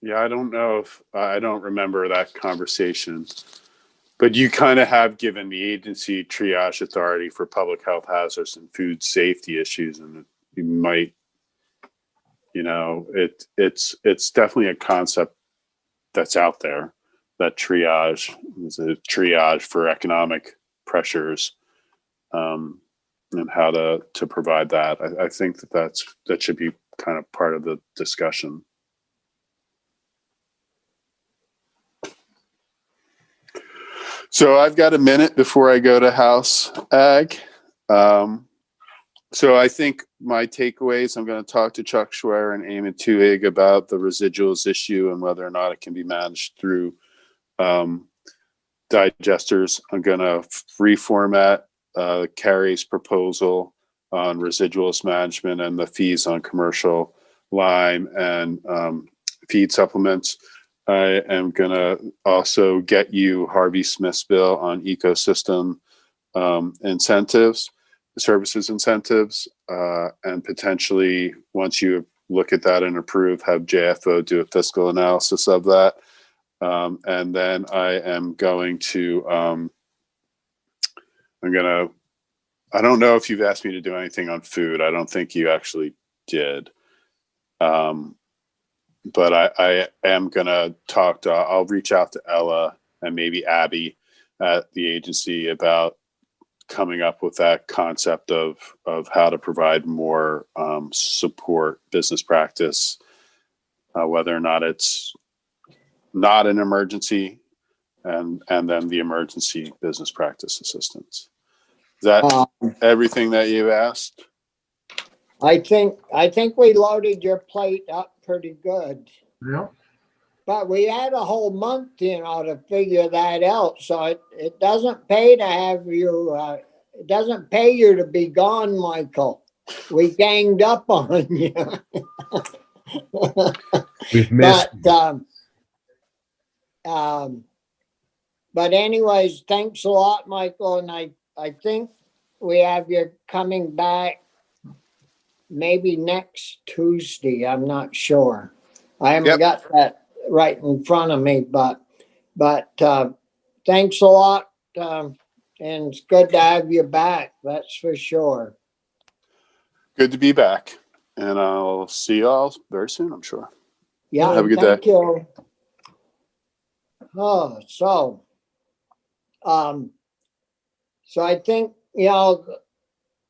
S2: Yeah, I don't know if I don't remember that conversation, but you kind of have given the agency triage authority for public health hazards and food safety issues, and you might, it's definitely a concept that's out there, that triage is a triage for economic pressures, and how to provide that. I think that should be kind of part of the discussion. So I've got a minute before I go to House Ag. So I think my takeaways, I'm going to talk to Chuck Schwer and Eamon Tuig about the residuals issue and whether or not it can be managed through digesters. I'm going to reformat Carrie's proposal on residuals management and the fees on commercial lime and feed supplements. I am going to also get you Harvey Smith's bill on ecosystem incentives, services incentives, and potentially, once you look at that and approve, have JFO do a fiscal analysis of that. And then I am going to, I don't know if you've asked me to do anything on food. I don't think you actually did. But I am going to I'll reach out to Ella and maybe Abby at the agency about coming up with that concept of how to provide more support, business practice, whether or not it's not an emergency, and then the emergency business practice assistance. Is that everything that you asked?
S1: I think we loaded your plate up pretty good.
S5: Yeah.
S1: But we had a whole month, to figure that out. So it doesn't pay to have you, it doesn't pay you to be gone, Michael. We ganged up on you.
S4: We've missed.
S1: But anyways, thanks a lot, Michael. And I think we have you coming back maybe next Tuesday. I'm not sure. I haven't got that right in front of me, but thanks a lot, and it's good to have you back, that's for sure.
S2: Good to be back. And I'll see y'all very soon, I'm sure.
S1: Yeah,
S2: Have a good
S1: thank
S2: day.
S1: you. Oh, so I think,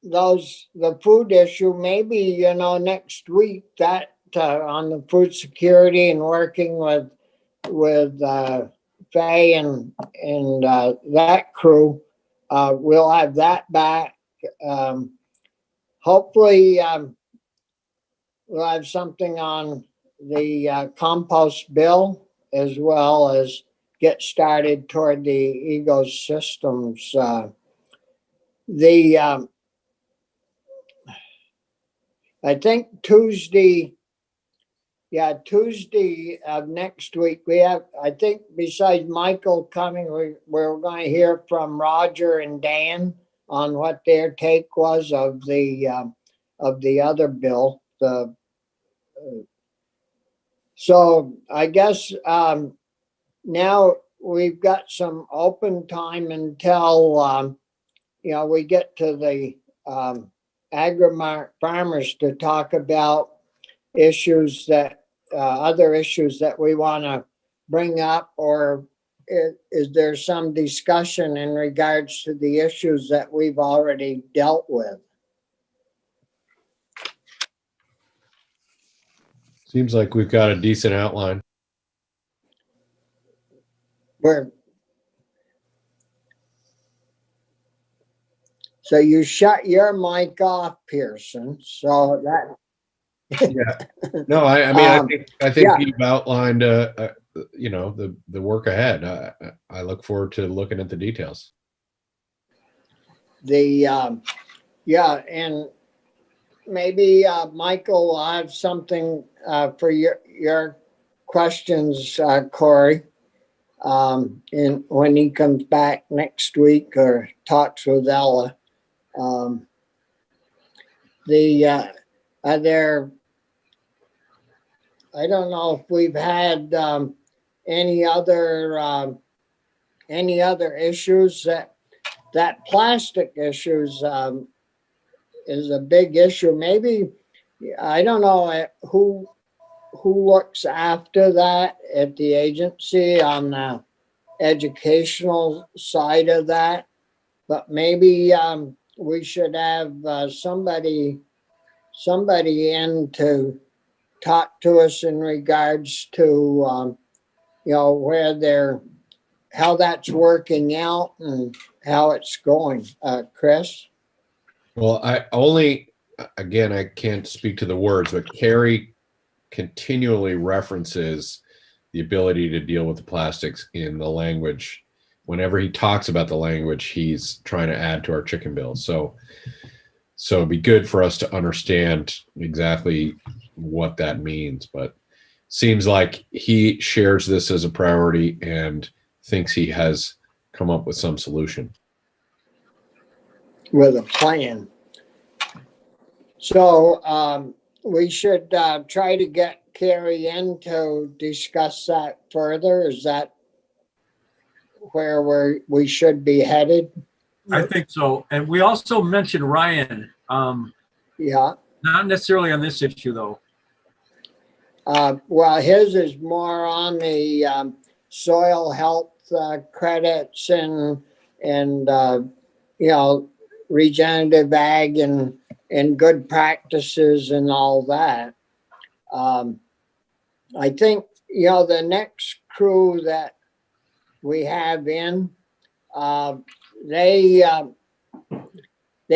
S1: the food issue, maybe, next week that on the food security and working with Faye and that crew, we'll have that back. Hopefully, we'll have something on the compost bill as well as get started toward the ecosystems. I think Tuesday of next week, we have, I think besides Michael coming, we're going to hear from Roger and Dan on what their take was of the other bill. So I guess now we've got some open time until we get to the agri farmers to talk about issues that other issues that we want to bring up, or is there some discussion in regards to the issues that we've already dealt with?
S4: Seems like we've got a decent outline.
S1: So you shut your mic off, Pearson. So that.
S4: Yeah. No, I mean, I think
S1: yeah.
S4: you've outlined, the work ahead. I look forward to looking at the details.
S1: And maybe Michael will have something for your questions, Corey, and when he comes back next week or talks with Ella. I don't know if we've had any other issues. That plastic issues is a big issue. Maybe, I don't know who looks after that at the agency on the educational side of that, but maybe we should have somebody in to talk to us in regards to how that's working out and how it's going. Chris?
S4: Well, again, I can't speak to the words, but Carrie continually references the ability to deal with the plastics in the language. Whenever he talks about the language, he's trying to add to our chicken bill. So it'd be good for us to understand exactly what that means, but seems like he shares this as a priority and thinks he has come up with some solution.
S1: With a plan. So we should try to get Carrie in to discuss that further. Is that where we should be headed?
S5: I think so. And we also mentioned Ryan.
S1: Yeah.
S5: Not necessarily on this issue, though.
S1: Well, his is more on the soil health credits and regenerative ag and good practices and all that. I think the next crew that we have in, they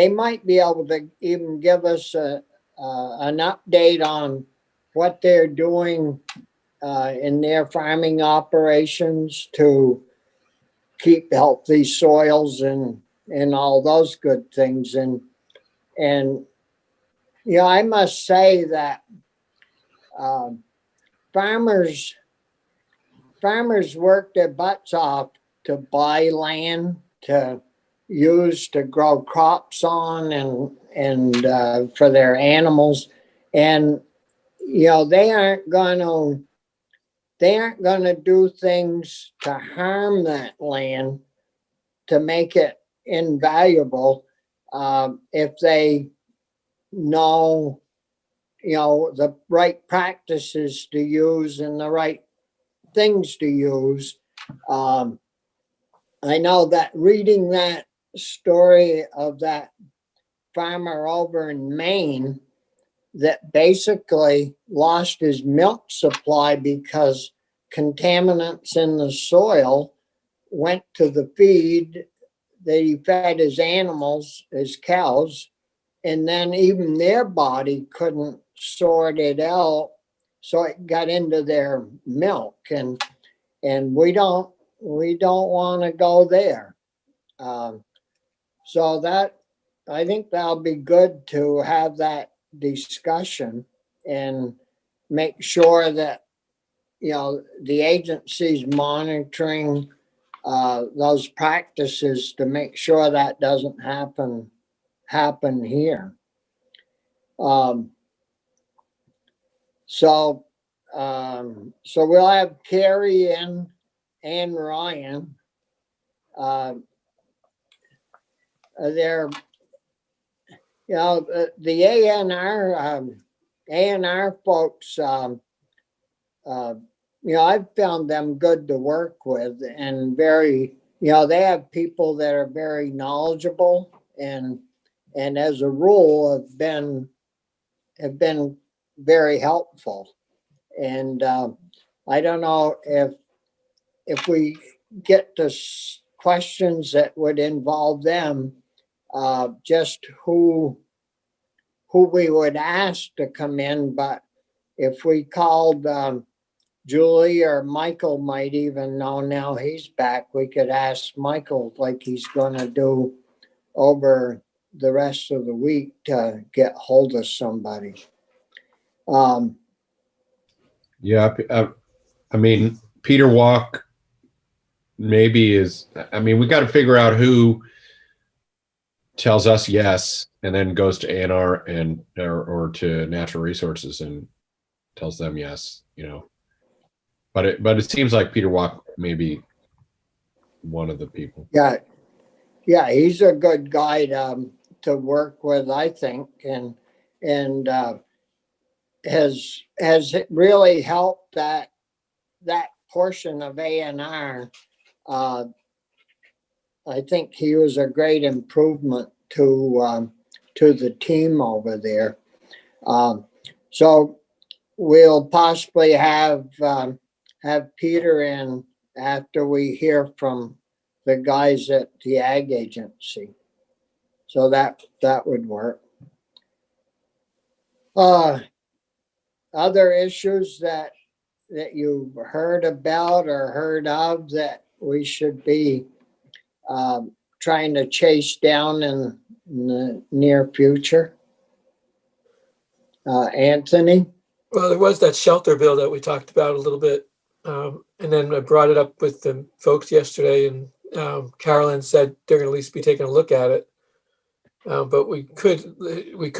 S1: might be able to even give us an update on what they're doing in their farming operations to keep healthy soils and all those good things. And I must say that farmers work their butts off to buy land to use to grow crops on and for their animals. And they aren't going to do things to harm that land to make it invaluable if they know, the right practices to use and the right things to use. I know that reading that story of that farmer over in Maine that basically lost his milk supply because contaminants in the soil went to the feed that he fed his animals, his cows, and then even their body couldn't sort it out, so it got into their milk, and we don't want to go there. So that, I think that'll be good to have that discussion and make sure that, the agency's monitoring those practices to make sure that doesn't happen here. So we'll have Carrie and Ryan. They're, the A&R folks, I've found them good to work with and very, they have people that are very knowledgeable and as a rule have been very helpful. And I don't know if we get to questions that would involve them, just who we would ask to come in, but if we called Julie or Michael might even know now he's back, we could ask Michael like he's going to do over the rest of the week to get hold of somebody.
S4: Yeah, I mean, Peter Walk maybe is, I mean, we got to figure out who tells us yes and then goes to A&R or to Natural Resources and tells them yes, but it seems like Peter Walk may be one of the people.
S1: Yeah, he's a good guy to work with, I think, and has really helped that portion of A&R. I think he was a great improvement to the team over there. So we'll possibly have Peter in after we hear from the guys at the ag agency. So that would work. Other issues that you've heard about or heard of that we should be trying to chase down in the near future? Anthony?
S3: Well, there was that shelter bill that we talked about a little bit. And then I brought it up with the folks yesterday, and Carolyn said they're going to at least be taking a look at it. But we could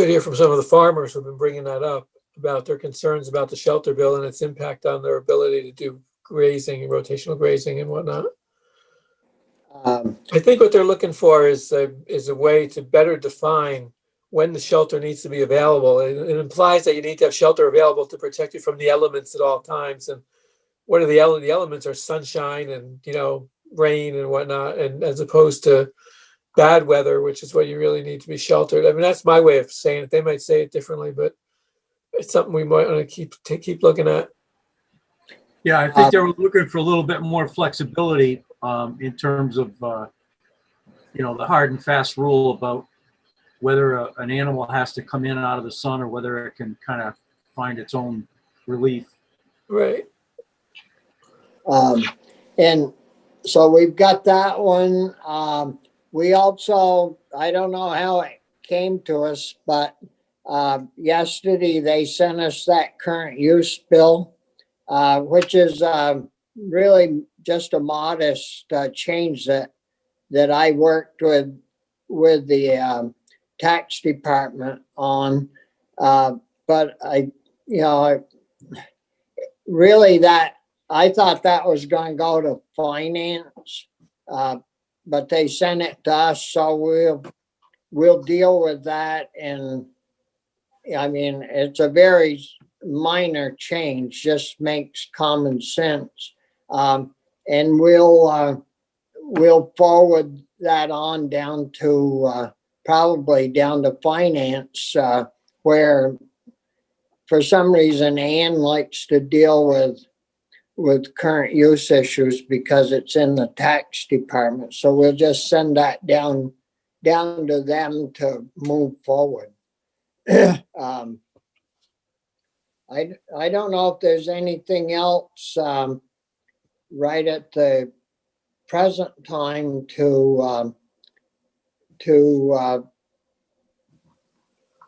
S3: hear from some of the farmers who've been bringing that up about their concerns about the shelter bill and its impact on their ability to do grazing and rotational grazing and whatnot. I think what they're looking for is a way to better define when the shelter needs to be available. It implies that you need to have shelter available to protect you from the elements at all times. And what are the elements are sunshine and, rain and whatnot, and as opposed to bad weather, which is what you really need to be sheltered. I mean, that's my way of saying it. They might say it differently, but it's something we might want to keep looking at.
S5: Yeah, I think they were looking for a little bit more flexibility in terms of, the hard and fast rule about whether an animal has to come in out of the sun or whether it can kind of find its own relief.
S3: Right.
S1: And so we've got that one. We also, I don't know how it came to us, but yesterday they sent us that current use bill, which is really just a modest change that I worked with the tax department on. But really I thought that was going to go to finance. but they sent it to us, so we'll deal with that. And I mean, it's a very minor change, just makes common sense. And we'll forward that on down to probably down to finance, where for some reason Ann likes to deal with current use issues because it's in the tax department. So we'll just send that down to them to move forward. I don't know if there's anything else right at the present time to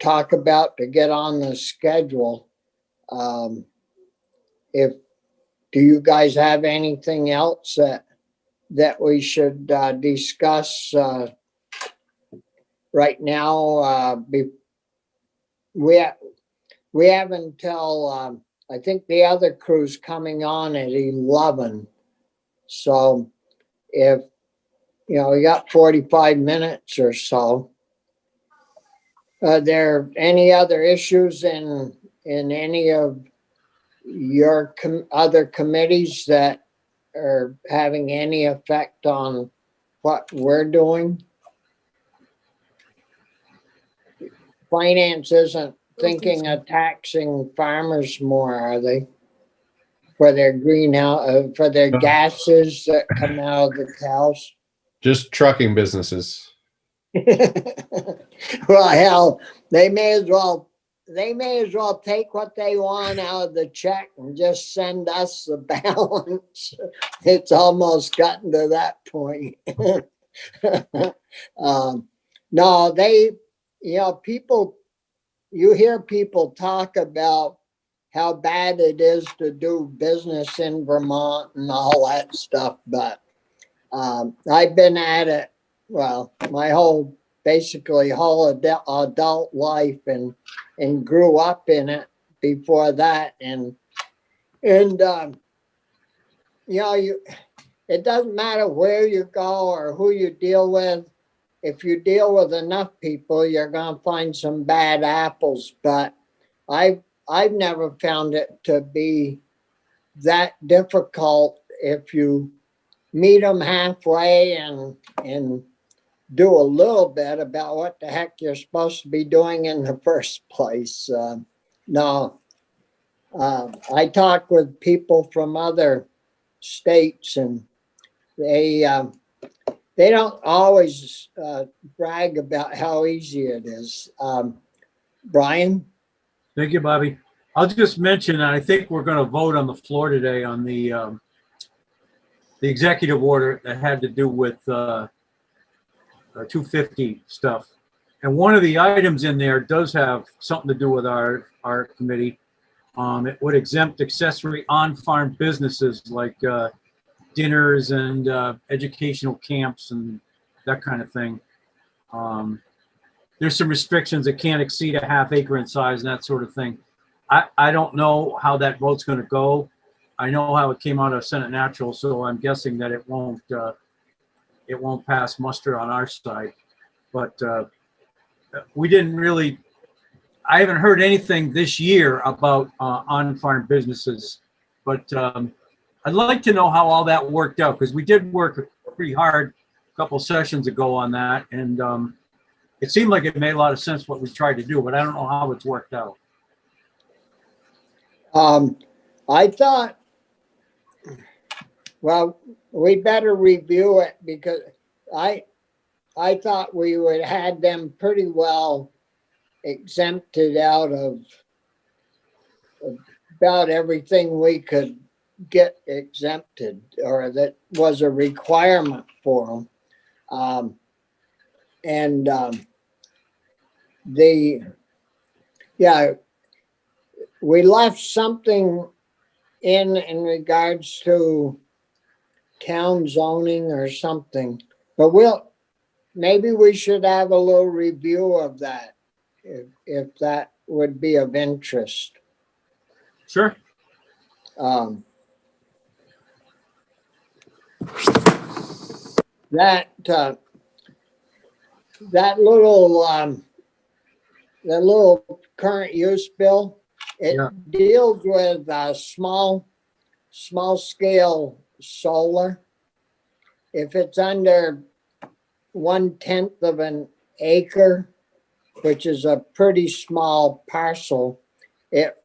S1: talk about to get on the schedule. Do you guys have anything else that we should discuss right now? We have until I think the other crew's coming on at 11. So if we got 45 minutes or so. Are there any other issues in any of your other committees that are having any effect on what we're doing? Finance isn't thinking of taxing farmers more, are they? For their greenhouse, for their gases that come out of the cows?
S4: Just trucking businesses.
S1: Well, hell, they may as well take what they want out of the check and just send us the balance. It's almost gotten to that point. No, people, you hear people talk about how bad it is to do business in Vermont and all that stuff, but I've been at it, well, my basically whole adult life and grew up in it before that. And it doesn't matter where you go or who you deal with. If you deal with enough people, you're going to find some bad apples. But I've never found it to be that difficult if you meet them halfway and do a little bit about what the heck you're supposed to be doing in the first place. I talk with people from other states, and they don't always brag about how easy it is. Brian?
S5: Thank you, Bobby. I'll just mention, I think we're going to vote on the floor today on the executive order that had to do with 250 stuff. And one of the items in there does have something to do with our committee. It would exempt accessory on-farm businesses like dinners and educational camps and that kind of thing. There's some restrictions that can't exceed a half acre in size and that sort of thing. I don't know how that vote's going to go. I know how it came out of Senate Natural, so I'm guessing that it won't pass muster on our side. But we didn't really, I haven't heard anything this year about on-farm businesses. But I'd like to know how all that worked out, because we did work pretty hard a couple sessions ago on that. And it seemed like it made a lot of sense what we tried to do, but I don't know how it's worked out.
S1: I thought, well, we better review it, because I thought we would have had them pretty well exempted out of about everything we could get exempted, or that was a requirement for them. We left something in regards to town zoning or something, but maybe we should have a little review of that, if that would be of interest.
S5: Sure.
S1: that, that little current use bill, it
S5: Yeah.
S1: deals with small scale solar. If it's under 1/10 of an acre, which is a pretty small parcel, it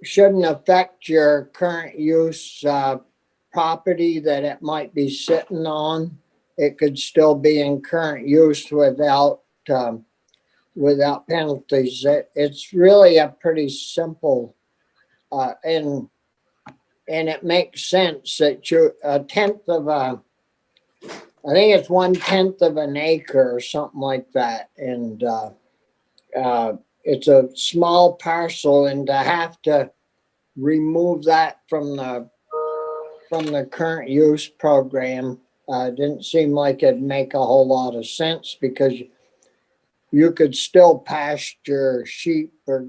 S1: shouldn't affect your current use property that it might be sitting on. It could still be in current use without penalties. It's really a pretty simple, and it makes sense that I think it's 1/10 of an acre or something like that. And it's a small parcel, and to have to remove that from the current use program didn't seem like it'd make a whole lot of sense, because you could still pasture sheep or,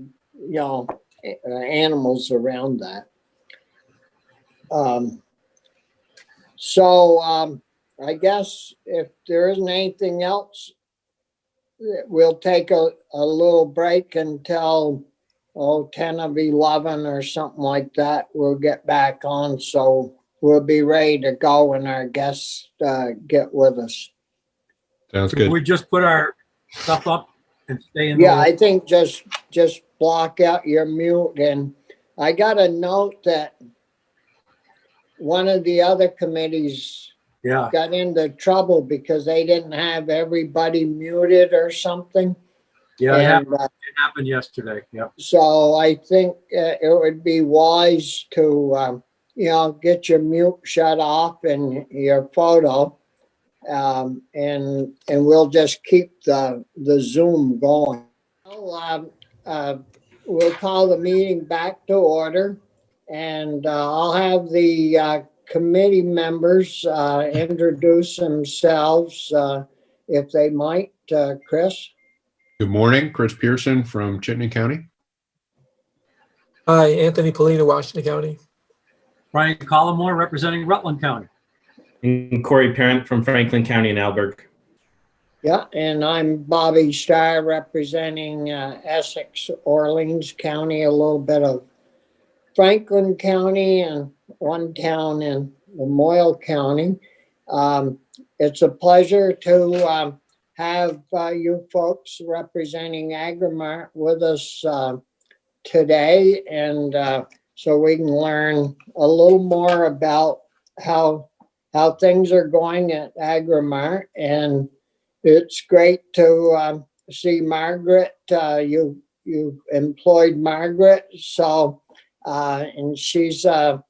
S1: animals around that. I guess if there isn't anything else, we'll take a little break until 10 of 11 or something like that. We'll get back on, so we'll be ready to go when our guests get with us.
S4: Sounds
S5: Should
S4: good.
S5: we just put our stuff up and stay in the?
S1: Yeah, I think just block out your mute. And I got a note that one of the other committees
S5: Yeah,
S1: got into trouble because they didn't have everybody muted or something.
S5: yeah,
S1: And
S5: it happened yesterday. Yeah.
S1: so I think it would be wise to, get your mute shut off and your photo. And we'll just keep the Zoom going. We'll call the meeting back to order, and I'll have the committee members introduce themselves if they might. Chris?
S4: Good morning, Chris Pearson from Chittenden County.
S3: Hi, Anthony Polina, Washington County.
S5: Brian Collmore representing Rutland County.
S6: And Corey Parent from Franklin County and Alberg.
S1: Yeah, and I'm Bobby Starr representing Essex, Orleans County, a little bit of Franklin County, and one town in Lamoille County. It's a pleasure to have you folks representing Agrimart with us today, and so we can learn a little more about how things are going at Agrimart. And it's great to see Margaret. You employed Margaret, so and she's an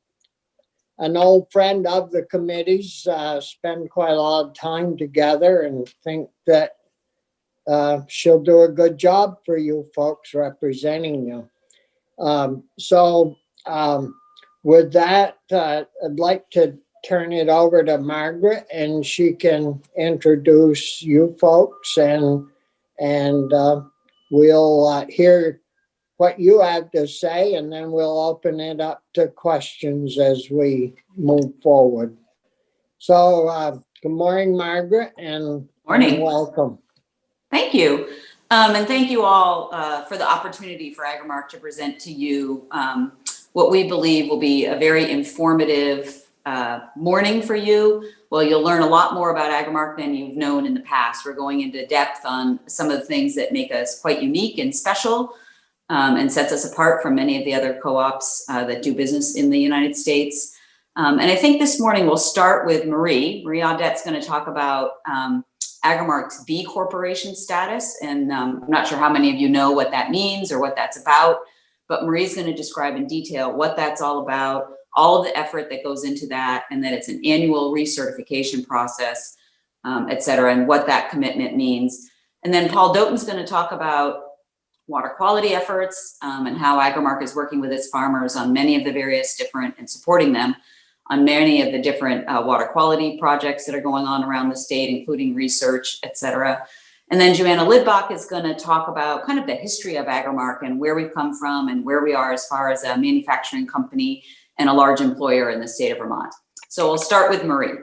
S1: old friend of the committees. Spend quite a lot of time together, and think that she'll do a good job for you folks representing you. With that, I'd like to turn it over to Margaret, and she can introduce you folks, and we'll hear what you have to say, and then we'll open it up to questions as we move forward. So, good morning, Margaret, and
S7: Morning.
S1: welcome.
S7: Thank you. And thank you all for the opportunity for Agrimark to present to you what we believe will be a very informative morning for you. Well, you'll learn a lot more about Agrimark than you've known in the past. We're going into depth on some of the things that make us quite unique and special, and sets us apart from many of the other co-ops that do business in the United States. And I think this morning we'll start with Marie. Marie Audette's going to talk about Agrimark's B Corporation status. And I'm not sure how many of you know what that means or what that's about, but Marie's going to describe in detail what that's all about, all of the effort that goes into that, and that it's an annual recertification process, et cetera, and what that commitment means. And then Paul Doughton's going to talk about water quality efforts and how Agrimark is working with its farmers on many of the various different, and supporting them on many of the different water quality projects that are going on around the state, including research, et cetera. And then Joanna Lidbach is going to talk about kind of the history of Agrimark and where we've come from and where we are as far as a manufacturing company and a large employer in the state of Vermont. So we'll start with Marie.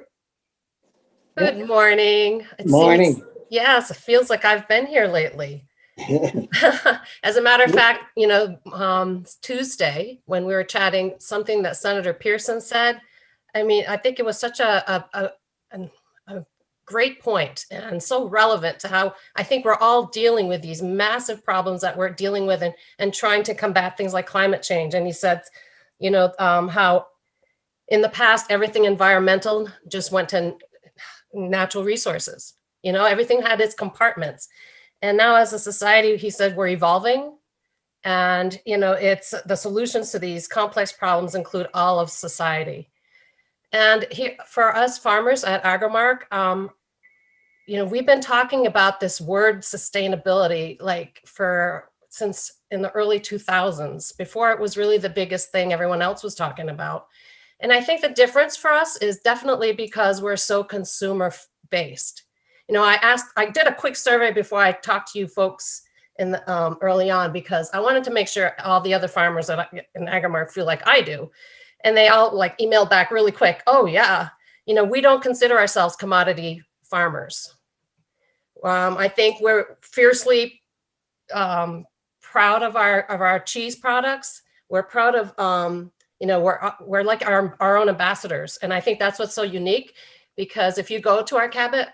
S8: Good morning.
S1: Morning.
S8: Yes, it feels like I've been here lately. As a matter of fact, Tuesday, when we were chatting, something that Senator Pearson said, I mean, I think it was such a great point and so relevant to how I think we're all dealing with these massive problems that we're dealing with and trying to combat things like climate change. And he said, how in the past, everything environmental just went to natural resources. Everything had its compartments. And now as a society, he said, we're evolving. And, it's the solutions to these complex problems include all of society. And for us farmers at Agrimark, we've been talking about this word sustainability since in the early 2000s, before it was really the biggest thing everyone else was talking about. And I think the difference for us is definitely because we're so consumer based. I did a quick survey before I talked to you folks in the, early on, because I wanted to make sure all the other farmers in Agrimark feel like I do. And they all emailed back really quick. Oh yeah, we don't consider ourselves commodity farmers. I think we're fiercely proud of our cheese products. We're proud of we're like our own ambassadors. And I think that's what's so unique, because if you go to our Cabot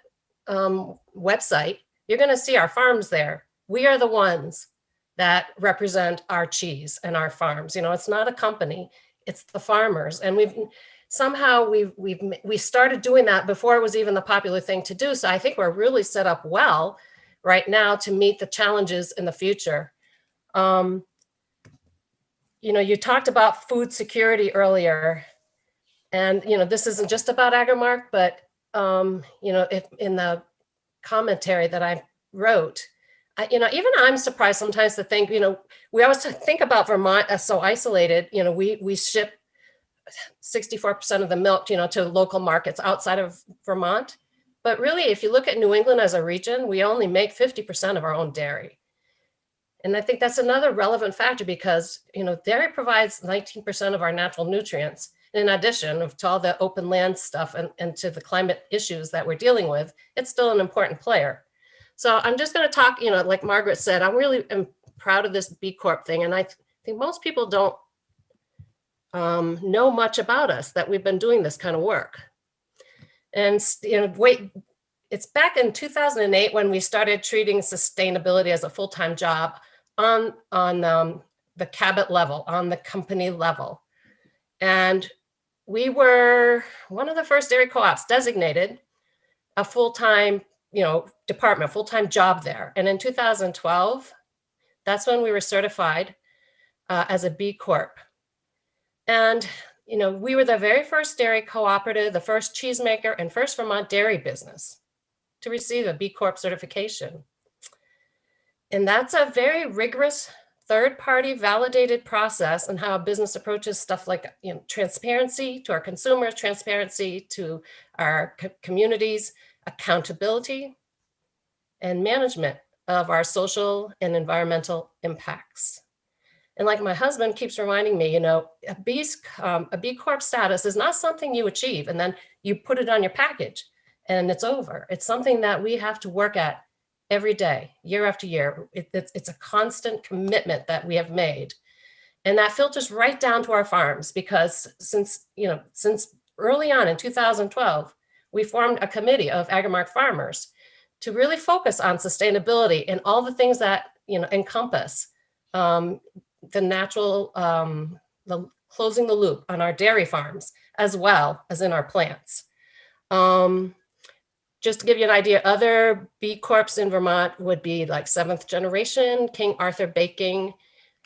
S8: website, you're going to see our farms there. We are the ones that represent our cheese and our farms. It's not a company, it's the farmers. And we started doing that before it was even the popular thing to do. So I think we're really set up well right now to meet the challenges in the future. You talked about food security earlier, and this isn't just about Agrimark, but if in the commentary that I wrote, even I'm surprised sometimes to think, we always think about Vermont as so isolated. We ship 64% of the milk, to local markets outside of Vermont. But really, if you look at New England as a region, we only make 50% of our own dairy. And I think that's another relevant factor, because, dairy provides 19% of our natural nutrients. In addition to all the open land stuff and to the climate issues that we're dealing with, it's still an important player. So I'm just going to talk, like Margaret said, I really am proud of this B Corp thing. And I think most people don't know much about us, that we've been doing this kind of work. And, it's back in 2008 when we started treating sustainability as a full-time job on the Cabot level, on the company level. And we were one of the first dairy co-ops designated a full-time, department, full-time job there. And in 2012, that's when we were certified as a B Corp. And, we were the very first dairy cooperative, the first cheesemaker, and first Vermont dairy business to receive a B Corp certification. And that's a very rigorous third-party validated process and how a business approaches stuff like transparency to our consumers, transparency to our communities, accountability, and management of our social and environmental impacts. And like my husband keeps reminding me, a B Corp status is not something you achieve and then you put it on your package and it's over. It's something that we have to work at every day, year after year. It's a constant commitment that we have made. And that filters right down to our farms, because since early on in 2012, we formed a committee of Agrimark farmers to really focus on sustainability and all the things that encompass the natural, the closing the loop on our dairy farms, as well as in our plants. Just to give you an idea, other B Corps in Vermont would be like 7th Generation, King Arthur Baking.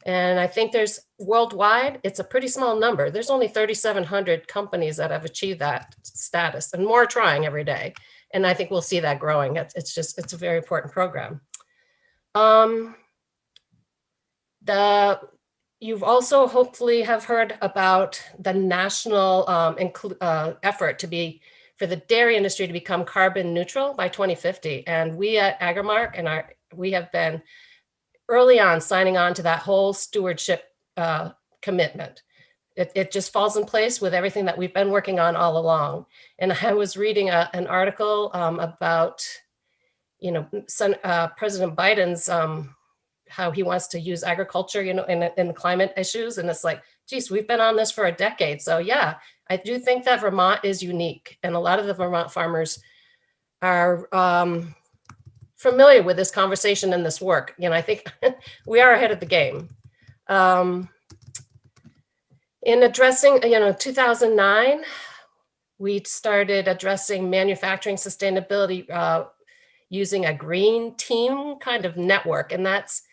S8: And I think there's worldwide, it's a pretty small number. There's only 3,700 companies that have achieved that status, and more trying every day. And I think we'll see that growing. It's a very important program. You've also hopefully have heard about the national effort for the dairy industry to become carbon neutral by 2050. And we at Agrimark we have been early on signing on to that whole stewardship commitment. it just falls in place with everything that we've been working on all along. And I was reading an article about, President Biden's, how he wants to use agriculture, in the climate issues. And it's like, geez, we've been on this for a decade. So yeah, I do think that Vermont is unique. And a lot of the Vermont farmers are familiar with this conversation and this work. I think we are ahead of the game. In addressing, 2009, we started addressing manufacturing sustainability using a green team kind of network. And that's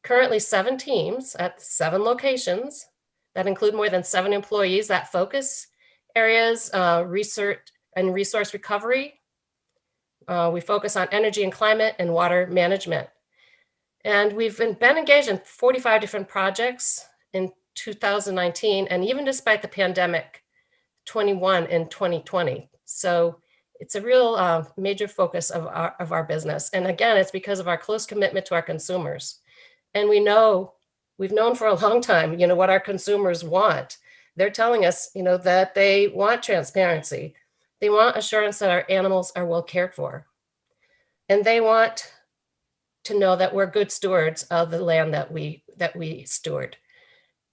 S8: currently 7 teams at 7 locations that include more than 7 employees that focus areas, research and resource recovery. We focus on energy and climate and water management. And we've been engaged in 45 different projects in 2019, and even despite the pandemic, 21 in 2020. So it's a real major focus of our business. And again, it's because of our close commitment to our consumers. And we've known for a long time, what our consumers want. They're telling us, that they want transparency. They want assurance that our animals are well cared for. And they want to know that we're good stewards of the land that we steward.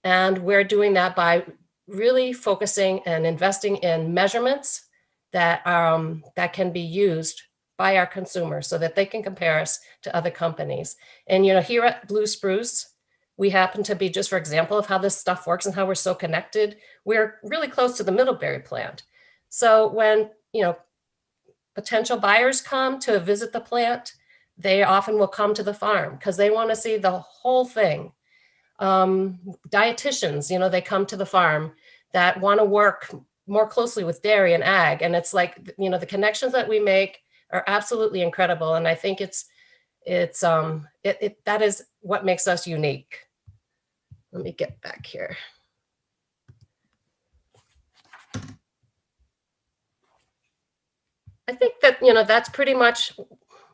S8: And we're doing that by really focusing and investing in measurements that can be used by our consumers so that they can compare us to other companies. And here at Blue Spruce, we happen to be, just for example of how this stuff works and how we're so connected, we're really close to the Middlebury plant. So when potential buyers come to visit the plant, they often will come to the farm because they want to see the whole thing. Dietitians, they come to the farm that want to work more closely with dairy and ag. And it's like, the connections that we make are absolutely incredible. And I think that is what makes us unique. Let me get back here. I think that, that's pretty much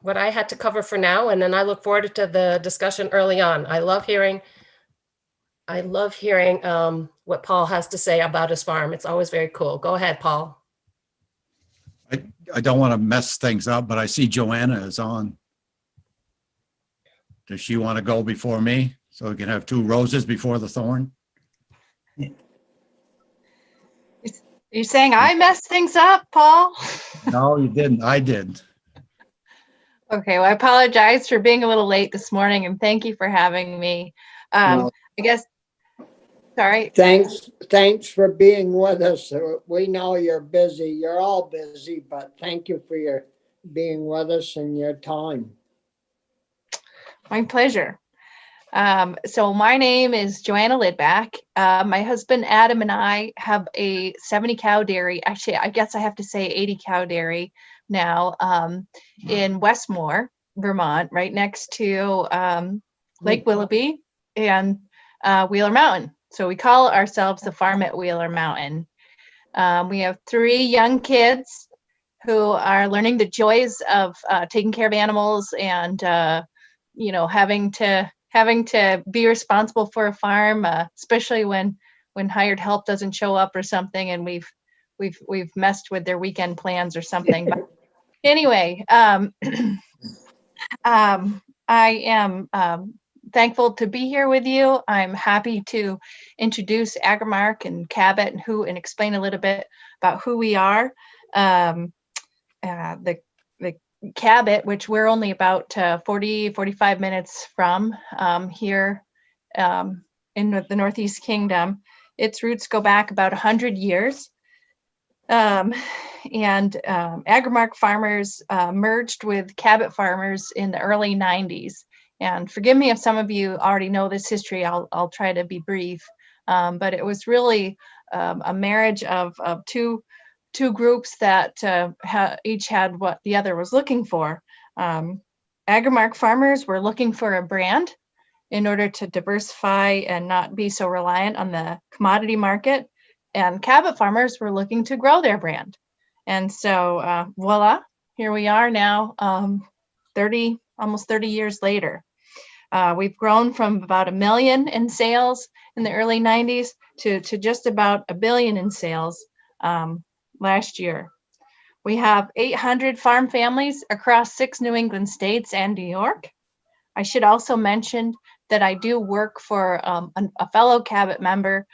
S8: what I had to cover for now. And then I look forward to the discussion early on. I love hearing what Paul has to say about his farm. It's always very cool. Go ahead, Paul.
S9: I don't want to mess things up, but I see Joanna is on. Does she want to go before me so we can have 2 roses before the thorn?
S10: You're saying I messed things up, Paul?
S9: No, you didn't. I did.
S10: Okay, well, I apologize for being a little late this morning, and thank you for having me.
S1: No.
S10: I guess, sorry.
S1: Thanks for being with us. We know you're busy. You're all busy, but thank you for your being with us and your time.
S10: My pleasure. So my name is Joanna Lidback. My husband Adam and I have a 70 cow dairy. Actually, I guess I have to say 80 cow dairy now, in Westmore, Vermont, right next to Lake Willoughby and Wheeler Mountain. So we call ourselves the farm at Wheeler Mountain. We have 3 young kids who are learning the joys of taking care of animals and having to be responsible for a farm, especially when hired help doesn't show up or something, and we've messed with their weekend plans or something. But anyway, I am thankful to be here with you. I'm happy to introduce Agrimark and Cabot and explain a little bit about who we are. The Cabot, which we're only about 45 minutes from here in the Northeast Kingdom. Its roots go back about 100 years. And Agrimark farmers merged with Cabot farmers in the early 90s. And forgive me if some of you already know this history. I'll try to be brief. But it was really a marriage of two groups that each had what the other was looking for. Agrimark farmers were looking for a brand in order to diversify and not be so reliant on the commodity market. And Cabot farmers were looking to grow their brand. And so voila, here we are now, almost 30 years later. We've grown from about $1 million in sales in the early 90s to just about $1 billion in sales last year. We have 800 farm families across 6 New England states and New York. I should also mention that I do work for a fellow Cabot member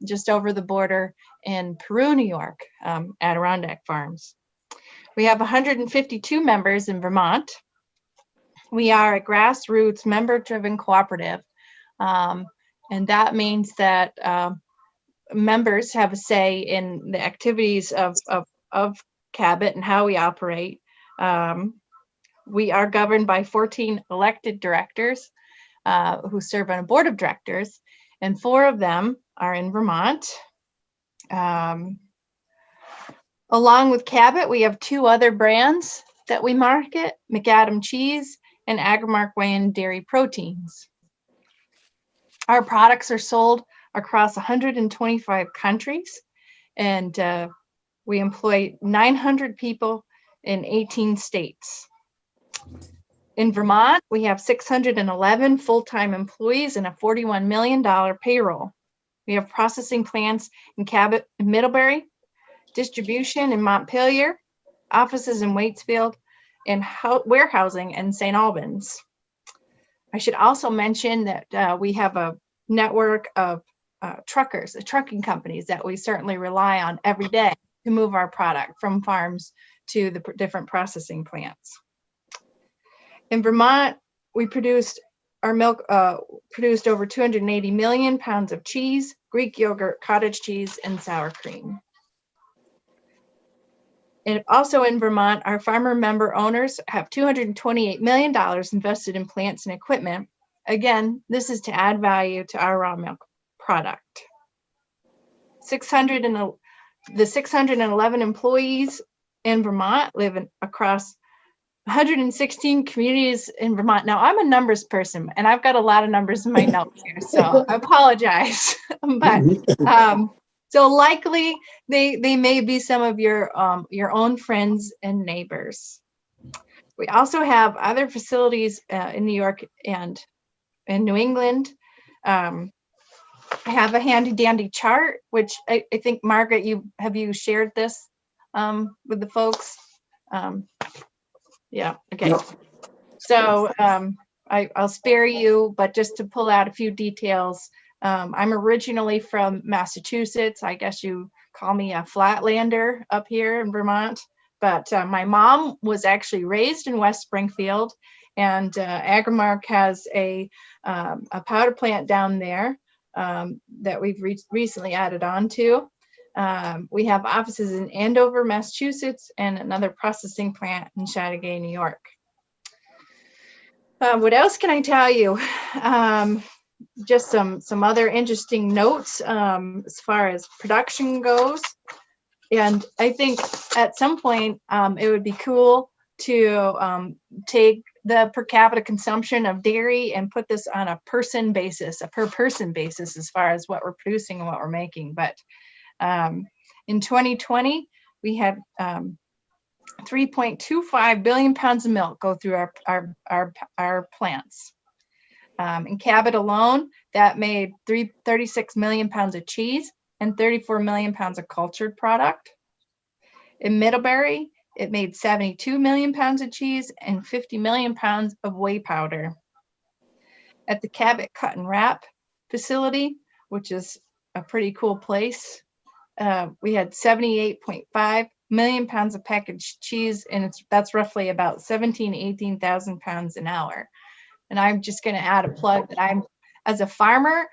S10: just over the border in Peru, New York, Adirondack Farms. We have 152 members in Vermont. We are a grassroots member-driven cooperative, and that means that members have a say in the activities of Cabot and how we operate. We are governed by 14 elected directors who serve on a board of directors, and 4 of them are in Vermont. Along with Cabot, we have 2 other brands that we market, McAdam Cheese and Agrimark Whey and Dairy Proteins. Our products are sold across 125 countries, and we employ 900 people in 18 states. In Vermont, we have 611 full-time employees and a $41 million payroll. We have processing plants in Cabot and Middlebury, distribution in Montpelier, offices in Waitsfield, and warehousing in St. Albans. I should also mention that we have a network of truckers, trucking companies that we certainly rely on every day to move our product from farms to the different processing plants. In Vermont, we produced our milk, produced over 280 million pounds of cheese, Greek yogurt, cottage cheese, and sour cream. And also in Vermont, our farmer member owners have $228 million invested in plants and equipment. Again, this is to add value to our raw milk product. The 611 employees in Vermont live across 116 communities in Vermont. Now, I'm a numbers person, and I've got a lot of numbers in my notes here, so I apologize. But so likely they may be some of your own friends and neighbors. We also have other facilities in New York and in New England. I have a handy dandy chart, which I think, Margaret, you shared this with the folks? Yeah, okay.
S1: No.
S10: So I'll spare you, but just to pull out a few details, I'm originally from Massachusetts. I guess you call me a flatlander up here in Vermont, but my mom was actually raised in West Springfield, and Agrimark has a powder plant down there that we've recently added on to. We have offices in Andover, Massachusetts, and another processing plant in Chateaugay, New York. What else can I tell you? Just some other interesting notes as far as production goes. And I think at some point it would be cool to take the per capita consumption of dairy and put this on a person basis, a per person basis, as far as what we're producing and what we're making. But in 2020, we had 3.25 billion pounds of milk go through our plants. In Cabot alone, that made 36 million pounds of cheese and 34 million pounds of cultured product. In Middlebury, it made 72 million pounds of cheese and 50 million pounds of whey powder. At the Cabot Cut and Wrap facility, which is a pretty cool place, we had 78.5 million pounds of packaged cheese, and that's roughly about 18,000 pounds an hour. And I'm just going to add a plug that I'm, as a farmer,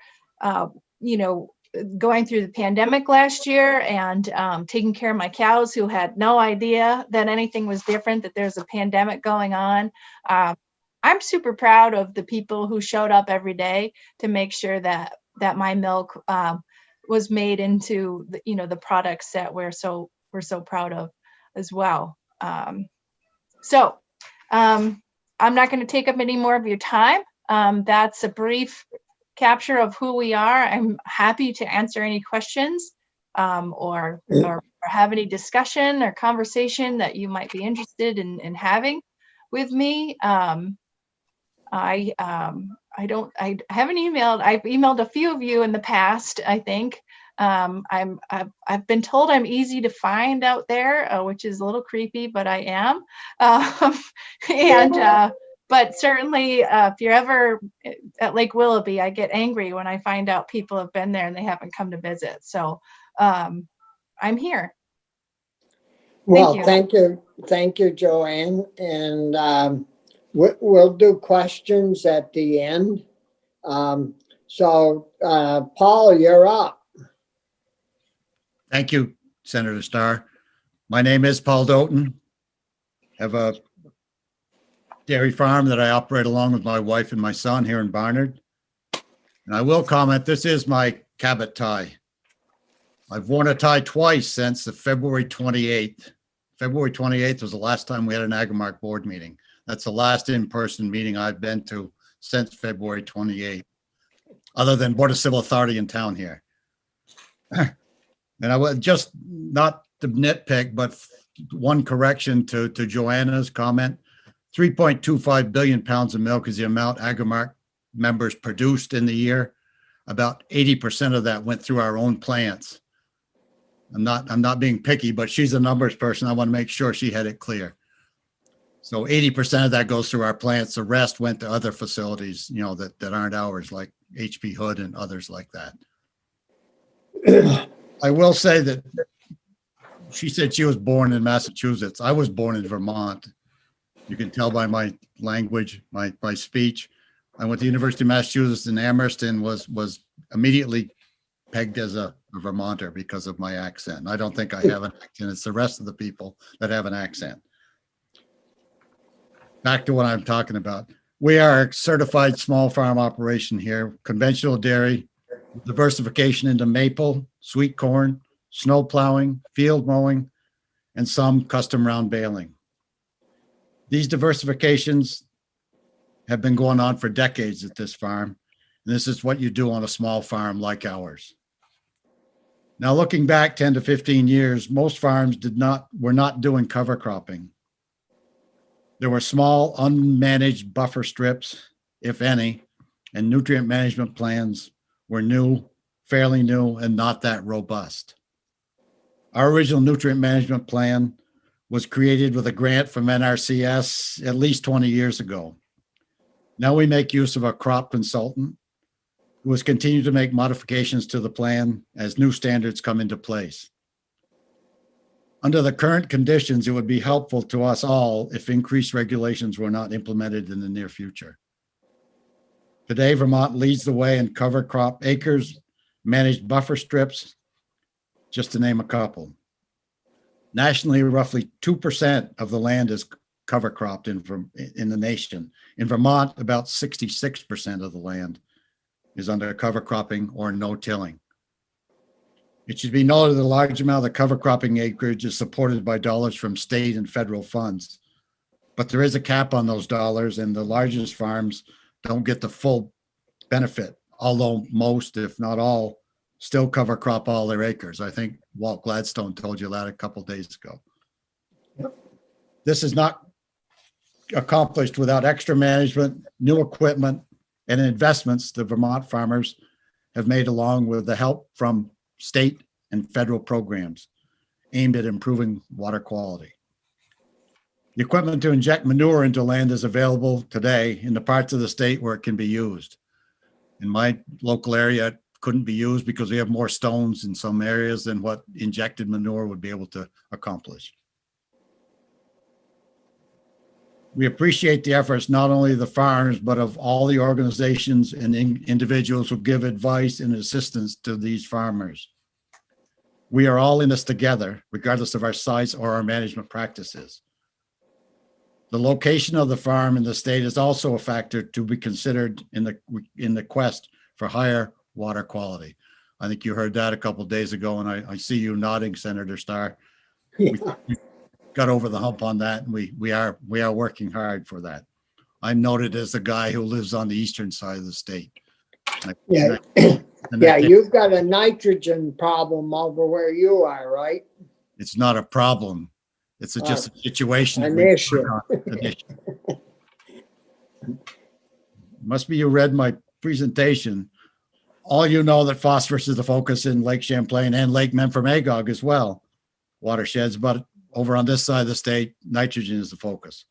S10: going through the pandemic last year and taking care of my cows who had no idea that anything was different, that there's a pandemic going on. I'm super proud of the people who showed up every day to make sure that my milk was made into the products that we're so proud of as well. I'm not going to take up any more of your time. That's a brief capture of who we are. I'm happy to answer any questions or have any discussion or conversation that you might be interested in having with me. I I haven't emailed. I've emailed a few of you in the past, I think. I've been told I'm easy to find out there, which is a little creepy, but I am. But certainly, if you're ever at Lake Willoughby, I get angry when I find out people have been there and they haven't come to visit. So I'm here.
S1: Well,
S10: you.
S1: thank you, Joanne. And we'll do questions at the end. So Paul, you're up.
S9: Thank you, Senator Starr. My name is Paul Doughton. Have a dairy farm that I operate along with my wife and my son here in Barnard. And I will comment, this is my Cabot tie. I've worn a tie twice since the February 28th. February 28th was the last time we had an Agrimark board meeting. That's the last in-person meeting I've been to since February 28th, other than Board of Civil Authority in town here. And I would just, not to nitpick, but one correction to Joanna's comment. 3.25 billion pounds of milk is the amount Agrimark members produced in the year. About 80% of that went through our own plants. I'm not being picky, but she's a numbers person. I want to make sure she had it clear. So 80% of that goes through our plants. The rest went to other facilities, you know, that aren't ours, like HP Hood and others like that. I will say that she said she was born in Massachusetts. I was born in Vermont. You can tell by my language, my speech. I went to the University of Massachusetts in Amherst and was immediately pegged as a Vermonter because of my accent. I don't think I have an accent. It's the rest of the people that have an accent. Back to what I'm talking about. We are a certified small farm operation here, conventional dairy, diversification into maple, sweet corn, snow plowing, field mowing, and some custom round baling. These diversifications have been going on for decades at this farm. And this is what you do on a small farm like ours. Now, looking back 10 to 15 years, most farms were not doing cover cropping. There were small, unmanaged buffer strips, if any, and nutrient management plans were new, fairly new, and not that robust. Our original nutrient management plan was created with a grant from NRCS at least 20 years ago. Now we make use of a crop consultant who has continued to make modifications to the plan as new standards come into place. Under the current conditions, it would be helpful to us all if increased regulations were not implemented in the near future. Today, Vermont leads the way in cover crop acres, managed buffer strips, just to name a couple. Nationally, roughly 2% of the land is cover cropped in the nation. In Vermont, about 66% of the land is under cover cropping or no tilling. It should be noted that a large amount of the cover cropping acreage is supported by dollars from state and federal funds. But there is a cap on those dollars, and the largest farms don't get the full benefit, although most, if not all, still cover crop all their acres. I think Walt Gladstone told you that a couple of days ago. Yep. This is not accomplished without extra management, new equipment, and investments the Vermont farmers have made, along with the help from state and federal programs aimed at improving water quality. The equipment to inject manure into land is available today in the parts of the state where it can be used. In my local area, it couldn't be used because we have more stones in some areas than what injected manure would be able to accomplish. We appreciate the efforts not only of the farmers, but of all the organizations and individuals who give advice and assistance to these farmers. We are all in this together, regardless of our size or our management practices. The location of the farm in the state is also a factor to be considered in the quest for higher water quality. I think you heard that a couple of days ago, and I see you nodding, Senator Starr. We got over the hump on that, and we are working hard for that. I'm noted as the guy who lives on the eastern side of the state.
S1: Yeah, you've got a nitrogen problem over where you are, right?
S9: It's not a problem. It's just a situation.
S1: An issue.
S9: must be you read my presentation. All you know that phosphorus is the focus in Lake Champlain and Lake Memphremagog as well, watersheds, but over on this side of the state, nitrogen is the focus.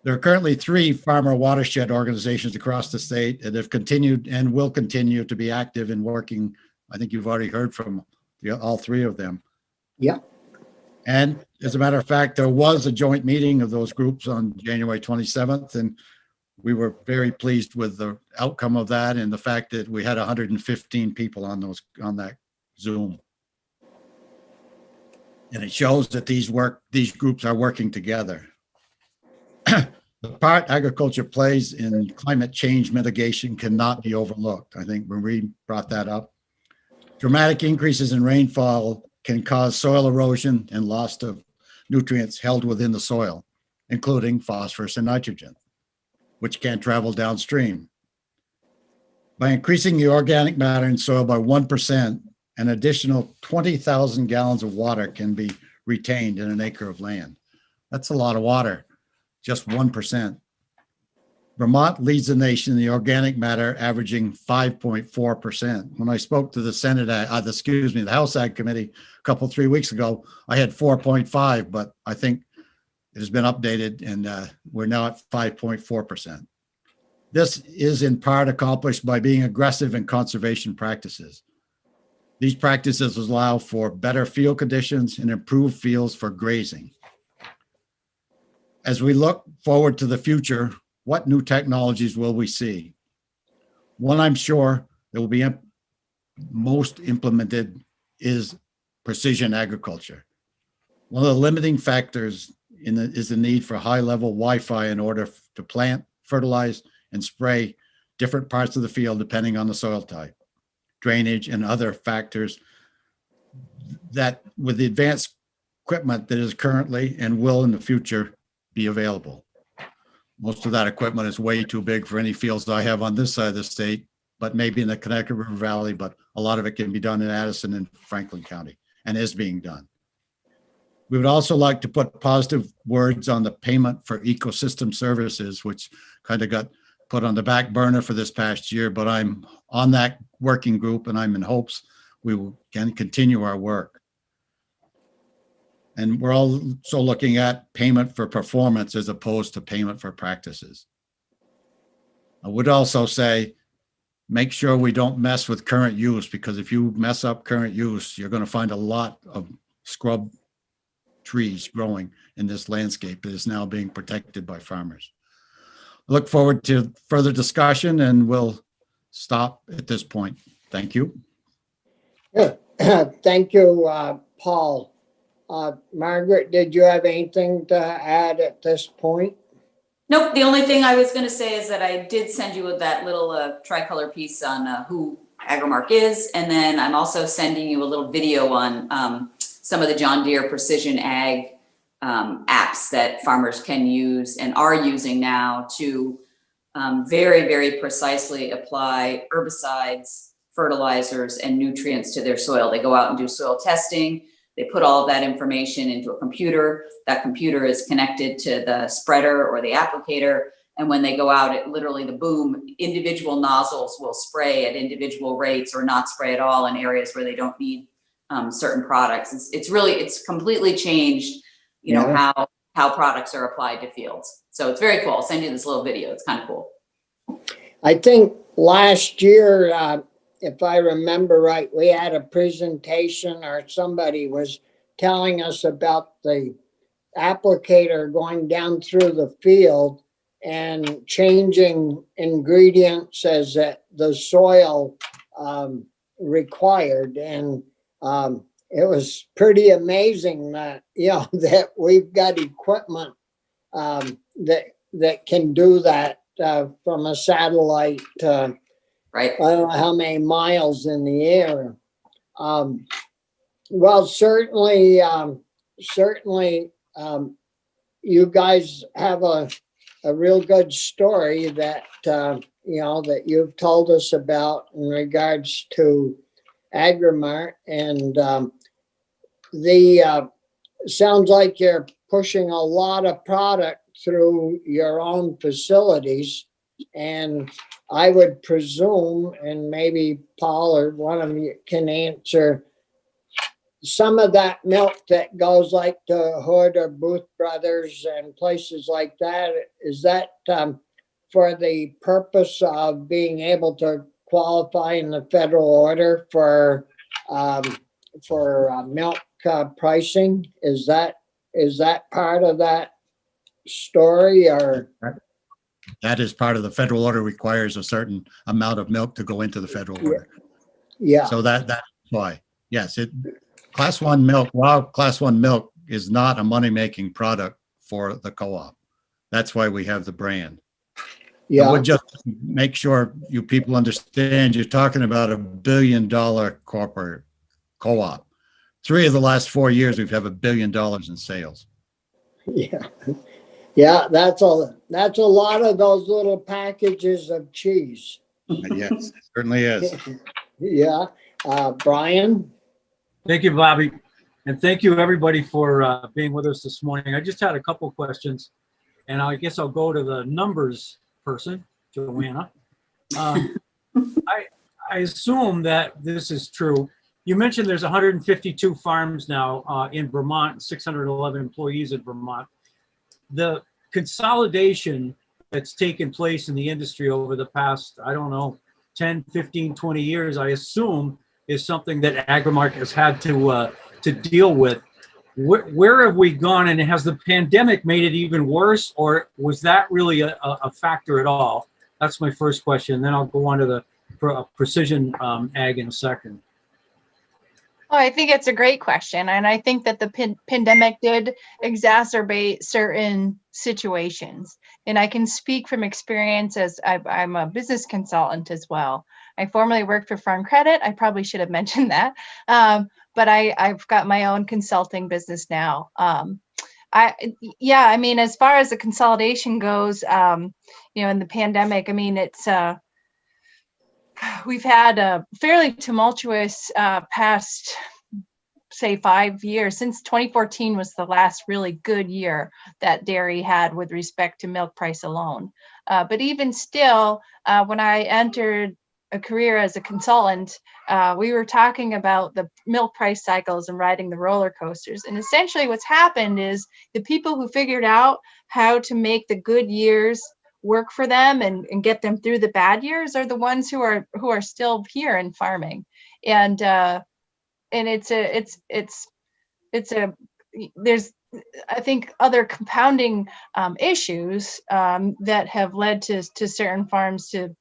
S9: There are currently 3 farmer watershed organizations across the state that have continued and will continue to be active in working. I think you've already heard from all 3 of them.
S1: Yeah.
S9: And as a matter of fact, there was a joint meeting of those groups on January 27th, and we were very pleased with the outcome of that and the fact that we had 115 people on that Zoom. And it shows that these groups are working together. The part agriculture plays in climate change mitigation cannot be overlooked. I think Marie brought that up. Dramatic increases in rainfall can cause soil erosion and loss of nutrients held within the soil, including phosphorus and nitrogen, which can't travel downstream. By increasing the organic matter in soil by 1%, an additional 20,000 gallons of water can be retained in an acre of land. That's a lot of water. Just 1%. Vermont leads the nation in the organic matter, averaging 5.4%. When I spoke to the House Ag Committee a 3 weeks ago, I had 4.5, but I think it has been updated and we're now at 5.4%. This is in part accomplished by being aggressive in conservation practices. These practices allow for better field conditions and improved fields for grazing. As we look forward to the future, what new technologies will we see? One I'm sure that will be most implemented is precision agriculture. One of the limiting factors is the need for high-level Wi-Fi in order to plant, fertilize, and spray different parts of the field depending on the soil type, drainage, and other factors that with the advanced equipment that is currently and will in the future be available. Most of that equipment is way too big for any fields that I have on this side of the state, but maybe in the Connecticut River Valley, but a lot of it can be done in Addison and Franklin County and is being done. We would also like to put positive words on the payment for ecosystem services, which kind of got put on the back burner for this past year, but I'm on that working group and I'm in hopes we can continue our work. And we're also looking at payment for performance as opposed to payment for practices. I would also say, make sure we don't mess with current use, because if you mess up current use, you're going to find a lot of scrub trees growing in this landscape that is now being protected by farmers. I look forward to further discussion and we'll stop at this point. Thank you.
S1: Thank you, Paul. Margaret, did you have anything to add at this point?
S7: Nope, the only thing I was gonna say is that I did send you that little tricolor piece on who Agrimark is, and then I'm also sending you a little video on some of the John Deere Precision Ag apps that farmers can use and are using now to very, very precisely apply herbicides, fertilizers, and nutrients to their soil. They go out and do soil testing. They put all of that information into a computer. That computer is connected to the spreader or the applicator. And when they go out, it literally, the boom, individual nozzles will spray at individual rates or not spray at all in areas where they don't need certain products. It's completely changed, you know, how products are applied to fields. So it's very cool. I'll send you this little video. It's kind of cool.
S1: I think last year, if I remember right, we had a presentation or somebody was telling us about the applicator going down through the field and changing ingredients as the soil required. And it was pretty amazing that, you know, that we've got equipment that can do that from a satellite
S7: Right.
S1: I don't know how many miles in the air. Well, certainly, you guys have a real good story that, you know, that you've told us about in regards to Agrimark, and sounds like you're pushing a lot of product through your own facilities. And I would presume, and maybe Paul or one of you can answer, some of that milk that goes like to Hood or Booth Brothers and places like that, is that for the purpose of being able to qualify in the federal order for milk pricing? Is that part of that story, or?
S9: That is part of the federal order, requires a certain amount of milk to go into the federal order.
S1: Yeah,
S9: So that's why, yes, Class 1 milk, wild Class 1 milk is not a money-making product for the co-op. That's why we have the brand. I
S1: yeah,
S9: would just make sure you people understand, you're talking about $1 billion corporate co-op. 3 of the last 4 years, we've had $1 billion in sales.
S1: yeah. Yeah, that's a lot of those little packages of cheese.
S9: Yes, it certainly is.
S1: Yeah, Brian?
S5: Thank you, Bobby. And thank you, everybody, for being with us this morning. I just had a couple questions, and I guess I'll go to the numbers person, Joanna. I assume that this is true. You mentioned there's 152 farms now in Vermont, 611 employees in Vermont. The consolidation that's taken place in the industry over the past, I don't know, 10, 15, 20 years, I assume is something that Agrimark has had to deal with. Where have we gone, and has the pandemic made it even worse, or was that really a factor at all? That's my first question. Then I'll go on to the precision ag in a second.
S10: Oh, I think it's a great question. And I think that the pandemic did exacerbate certain situations. And I can speak from experience, as I'm a business consultant as well. I formerly worked for Farm Credit. I probably should have mentioned that. But I've got my own consulting business now. I mean, as far as the consolidation goes, in the pandemic, I mean, it's we've had a fairly tumultuous past, say, 5 years. Since 2014 was the last really good year that dairy had with respect to milk price alone. But even still, when I entered a career as a consultant, we were talking about the milk price cycles and riding the roller coasters. And essentially what's happened is the people who figured out how to make the good years work for them and get them through the bad years are the ones who are still here in farming. And there's, I think, other compounding issues that have led to certain farms to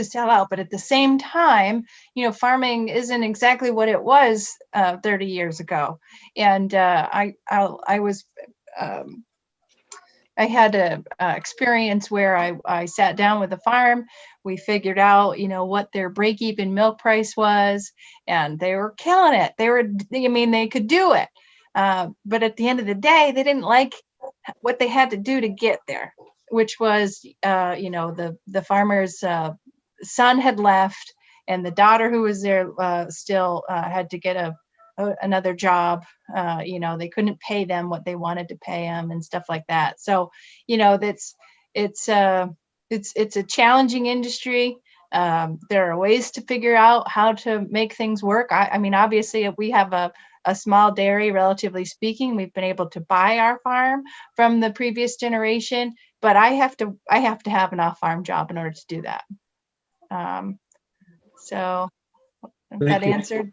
S10: sell out. But at the same time, farming isn't exactly what it was 30 years ago. And I had a experience where I sat down with a farm. We figured out, what their break-even milk price was, and they were killing it. They could do it. But at the end of the day, they didn't like what they had to do to get there, which was, the farmer's son had left, and the daughter who was there still had to get another job. They couldn't pay them what they wanted to pay them and stuff like that. So, it's a challenging industry. There are ways to figure out how to make things work. I mean, obviously, we have a small dairy, relatively speaking. We've been able to buy our farm from the previous generation, but I have to have an off-farm job in order to do that. So that answered.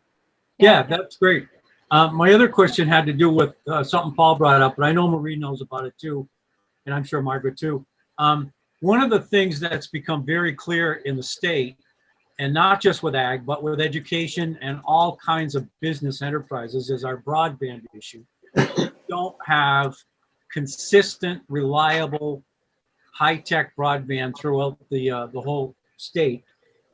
S5: Yeah, that's great. My other question had to do with something Paul brought up, but I know Marie knows about it too, and I'm sure Margaret too. One of the things that's become very clear in the state, and not just with ag, but with education and all kinds of business enterprises, is our broadband issue. We don't have consistent, reliable, high-tech broadband throughout the whole state.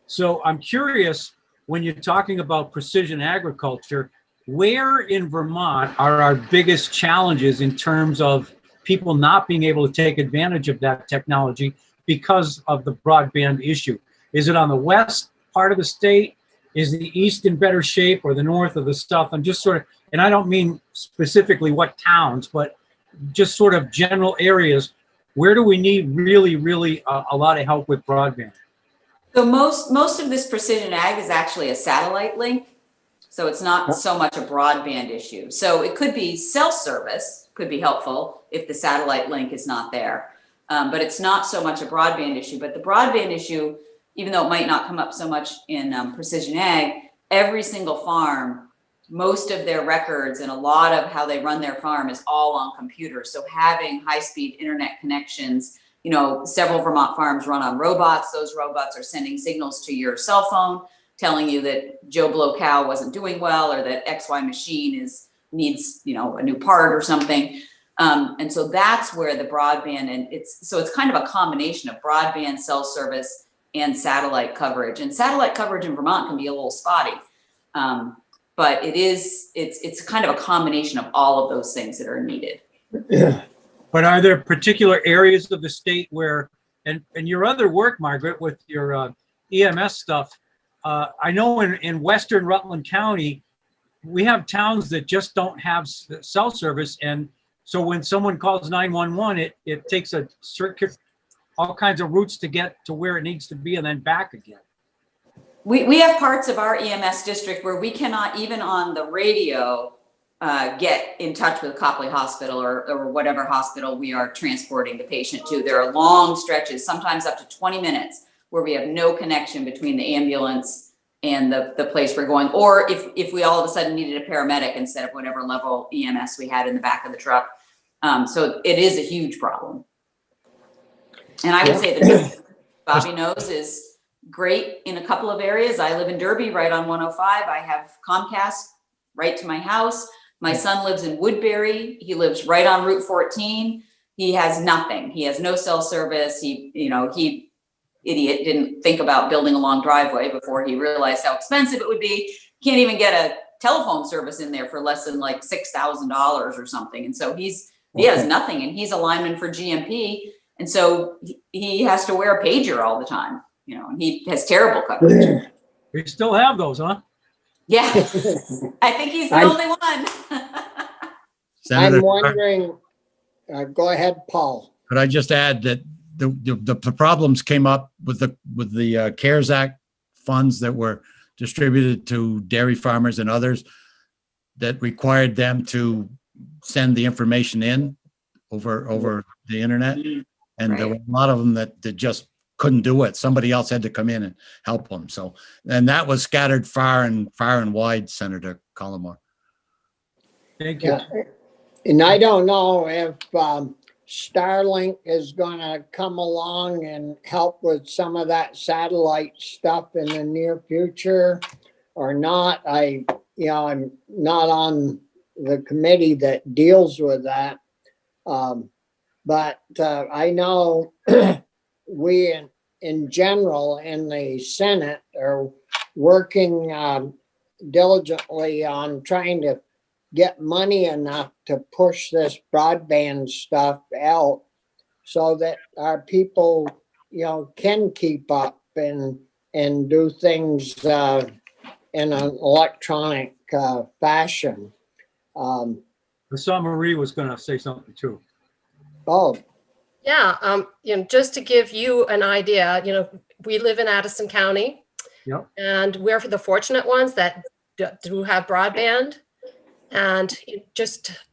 S5: So I'm curious, when you're talking about precision agriculture, where in Vermont are our biggest challenges in terms of people not being able to take advantage of that technology because of the broadband issue? Is it on the west part of the state? Is the east in better shape, or the north or the south? I'm just sort of, and I don't mean specifically what towns, but just sort of general areas. Where do we need really a lot of help with broadband?
S7: So most of this precision ag is actually a satellite link. So it's not so much a broadband issue. So it could be cell service, could be helpful if the satellite link is not there. But it's not so much a broadband issue. But the broadband issue, even though it might not come up so much in precision ag, every single farm, most of their records and a lot of how they run their farm is all on computers. So having high-speed internet connections, you know, several Vermont farms run on robots. Those robots are sending signals to your cell phone, telling you that Joe Blow cow wasn't doing well, or that XY machine needs, you know, a new part or something. And so that's where the broadband, and it's kind of a combination of broadband, cell service, and satellite coverage. And satellite coverage in Vermont can be a little spotty. But it's kind of a combination of all of those things that are needed.
S5: But are there particular areas of the state where, and your other work, Margaret, with your EMS stuff, I know in Western Rutland County, we have towns that just don't have cell service. And so when someone calls 911, it takes a circuit, all kinds of routes to get to where it needs to be and then back again.
S7: We have parts of our EMS district where we cannot, even on the radio, get in touch with Copley Hospital or whatever hospital we are transporting the patient to. There are long stretches, sometimes up to 20 minutes, where we have no connection between the ambulance and the place we're going. Or if we all of a sudden needed a paramedic instead of whatever level EMS we had in the back of the truck. So it is a huge problem. And I would say that Bobby knows is great in a couple of areas. I live in Derby, right on 105. I have Comcast right to my house. My son lives in Woodbury. He lives right on Route 14. He has nothing. He has no cell service. He idiot didn't think about building a long driveway before he realized how expensive it would be. Can't even get a telephone service in there for less than like $6,000 or something. And so he has nothing, and he's a lineman for GMP. And so he has to wear a pager all the time, you know, and he has terrible coverage.
S5: We still have those, huh?
S7: Yeah, I think he's the only one.
S9: Senator,
S1: I'm wondering, go ahead, Paul.
S9: could I just add that the problems came up with the CARES Act funds that were distributed to dairy farmers and others that required them to send the information in over the internet. And there were a lot of them that just couldn't do it. Somebody else had to come in and help them. So, and that was scattered far and wide, Senator Collmore.
S5: Thank you.
S1: And I don't know if Starlink is going to come along and help with some of that satellite stuff in the near future or not. I'm not on the committee that deals with that. But I know we in general in the Senate are working diligently on trying to get money enough to push this broadband stuff out so that our people, can keep up and do things in an electronic fashion.
S5: I saw Marie was going to say something too.
S1: Oh,
S8: Yeah, just to give you an idea, we live in Addison County.
S5: Yep.
S8: And we're the fortunate ones that do have broadband. And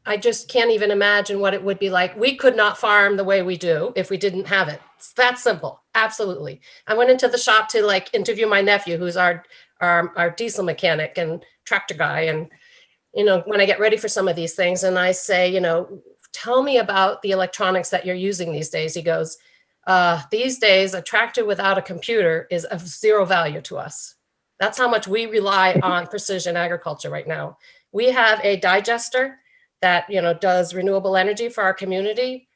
S8: I just can't even imagine what it would be like. We could not farm the way we do if we didn't have it. It's that simple. Absolutely. I went into the shop to interview my nephew, who's our diesel mechanic and tractor guy. And, when I get ready for some of these things and I say, tell me about the electronics that you're using these days. He goes, these days, a tractor without a computer is of zero value to us. That's how much we rely on precision agriculture right now. We have a digester that, does renewable energy for our community.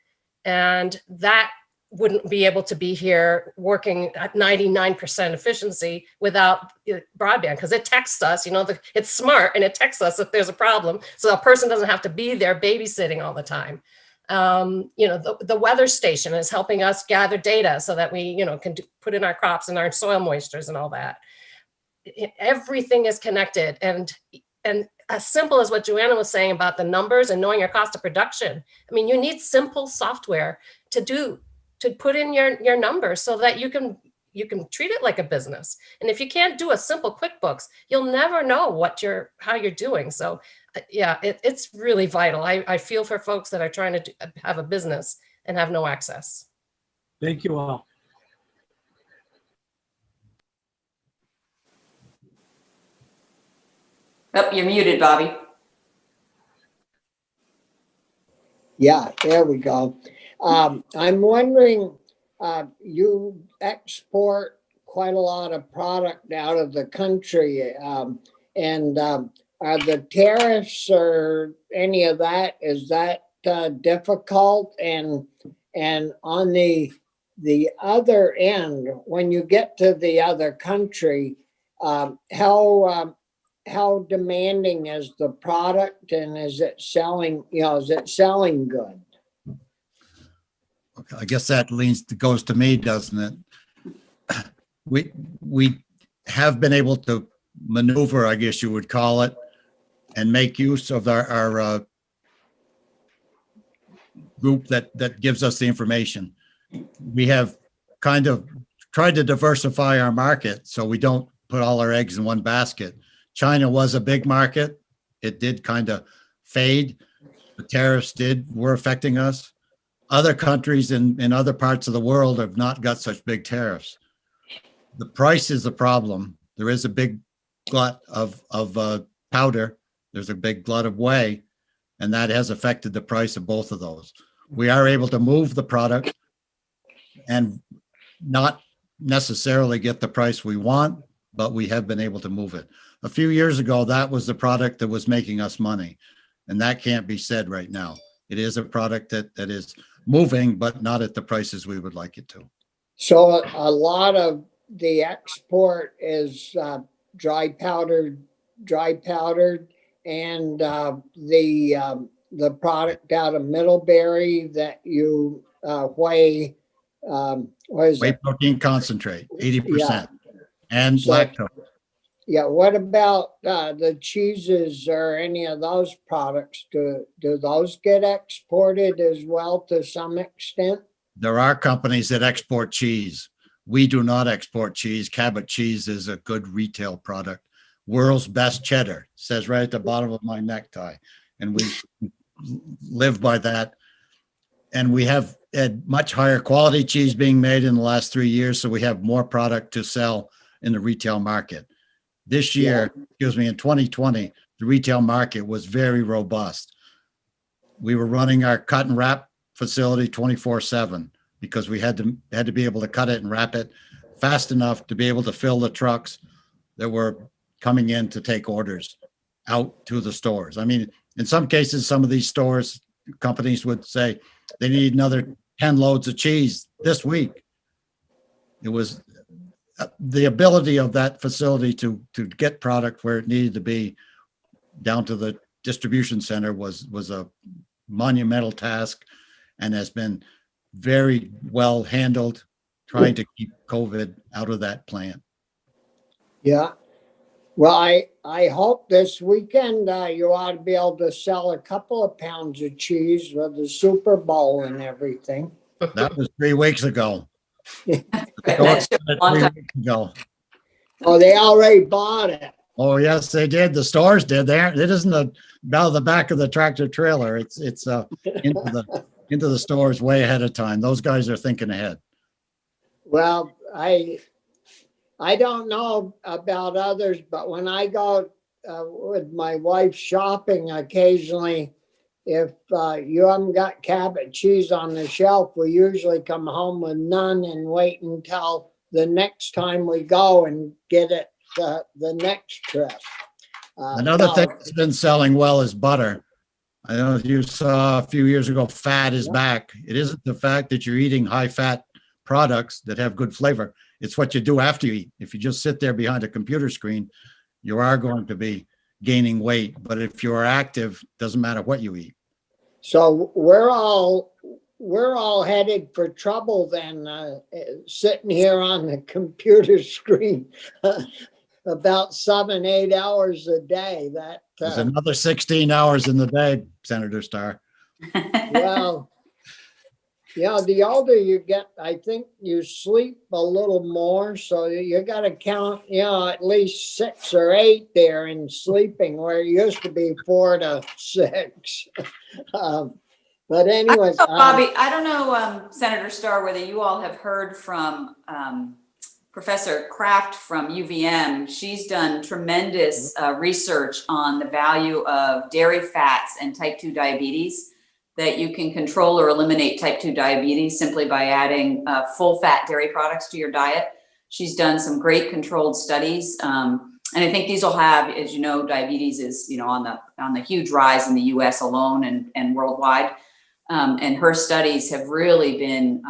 S8: And that wouldn't be able to be here working at 99% efficiency without broadband, because it texts us, it's smart and it texts us if there's a problem. So a person doesn't have to be there babysitting all the time. The weather station is helping us gather data so that we, can put in our crops and our soil moistures and all that. Everything is connected. And as simple as what Joanna was saying about the numbers and knowing your cost of production. I mean, you need simple software to put in your numbers so that you can treat it like a business. And if you can't do a simple QuickBooks, you'll never know how you're doing. So yeah, it's really vital. I feel for folks that are trying to have a business and have no access.
S5: Thank you all.
S7: Oh, you're muted, Bobby.
S1: Yeah, there we go. I'm wondering, you export quite a lot of product out of the country, and are the tariffs or any of that, is that difficult? And on the other end, when you get to the other country, how demanding is the product, and is it selling, is it selling good?
S9: Okay, I guess that goes to me, doesn't it? We have been able to maneuver, I guess you would call it, and make use of our group that gives us the information. We have kind of tried to diversify our market so we don't put all our eggs in one basket. China was a big market. It did kind of fade. The tariffs were affecting us. Other countries in other parts of the world have not got such big tariffs. The price is the problem. There is a big glut of powder. There's a big glut of whey, and that has affected the price of both of those. We are able to move the product and not necessarily get the price we want, but we have been able to move it. A few years ago, that was the product that was making us money, and that can't be said right now. It is a product that is moving, but not at the prices we would like it to.
S1: So a lot of the export is dry powdered, and the product out of Middlebury that you whey, what is
S9: Whey
S1: it?
S9: protein concentrate, 80%,
S1: Yeah.
S9: and
S1: So-
S9: lactose.
S1: Yeah, what about the cheeses or any of those products? Do those get exported as well to some extent?
S9: There are companies that export cheese. We do not export cheese. Cabot cheese is a good retail product. World's best cheddar, says right at the bottom of my necktie. And we live by that. And we have had much higher quality cheese being made in the last 3 years. So we have more product to sell in the retail market. This year, in 2020, the retail market was very robust. We were running our cut and wrap facility 24/7 because we had to be able to cut it and wrap it fast enough to be able to fill the trucks that were coming in to take orders out to the stores. I mean, in some cases, some of these companies would say they need another 10 loads of cheese this week. It was the ability of that facility to get product where it needed to be down to the distribution center was a monumental task, and has been very well handled, trying to keep COVID out of that plant.
S1: Yeah. Well, I hope this weekend you ought to be able to sell a couple of pounds of cheese with the Super Bowl and everything.
S9: That was 3 weeks ago.
S7: That's just a long
S9: 3
S7: time.
S9: weeks ago.
S1: Oh, they already bought it.
S9: Oh, yes, they did. The stores did. It isn't about the back of the tractor trailer. It's into the stores way ahead of time. Those guys are thinking ahead.
S1: Well, I don't know about others, but when I go with my wife shopping occasionally, if you haven't got Cabot cheese on the shelf, we usually come home with none and wait until the next time we go and get it the next trip.
S9: Another thing that's been selling well is butter. I don't know if you saw a few years ago, fat is back. It isn't the fact that you're eating high fat products that have good flavor. It's what you do after you eat. If you just sit there behind a computer screen, you are going to be gaining weight. But if you're active, doesn't matter what you eat.
S1: So we're all headed for trouble then, sitting here on the computer screen. about 7, 8 hours a day. That,
S9: There's another 16 hours in the day, Senator Starr.
S1: well, yeah, the older you get, I think you sleep a little more. So you got to count, at least 6 or 8 there in sleeping, where it used to be 4 to 6. But anyway,
S7: So, Bobby, I don't know, Senator Starr, whether you all have heard from Professor Kraft from UVM. She's done tremendous research on the value of dairy fats and type 2 diabetes, that you can control or eliminate type 2 diabetes simply by adding full fat dairy products to your diet. She's done some great controlled studies. And I think these will have, as you know, diabetes is, on the huge rise in the US alone and worldwide. And her studies have really been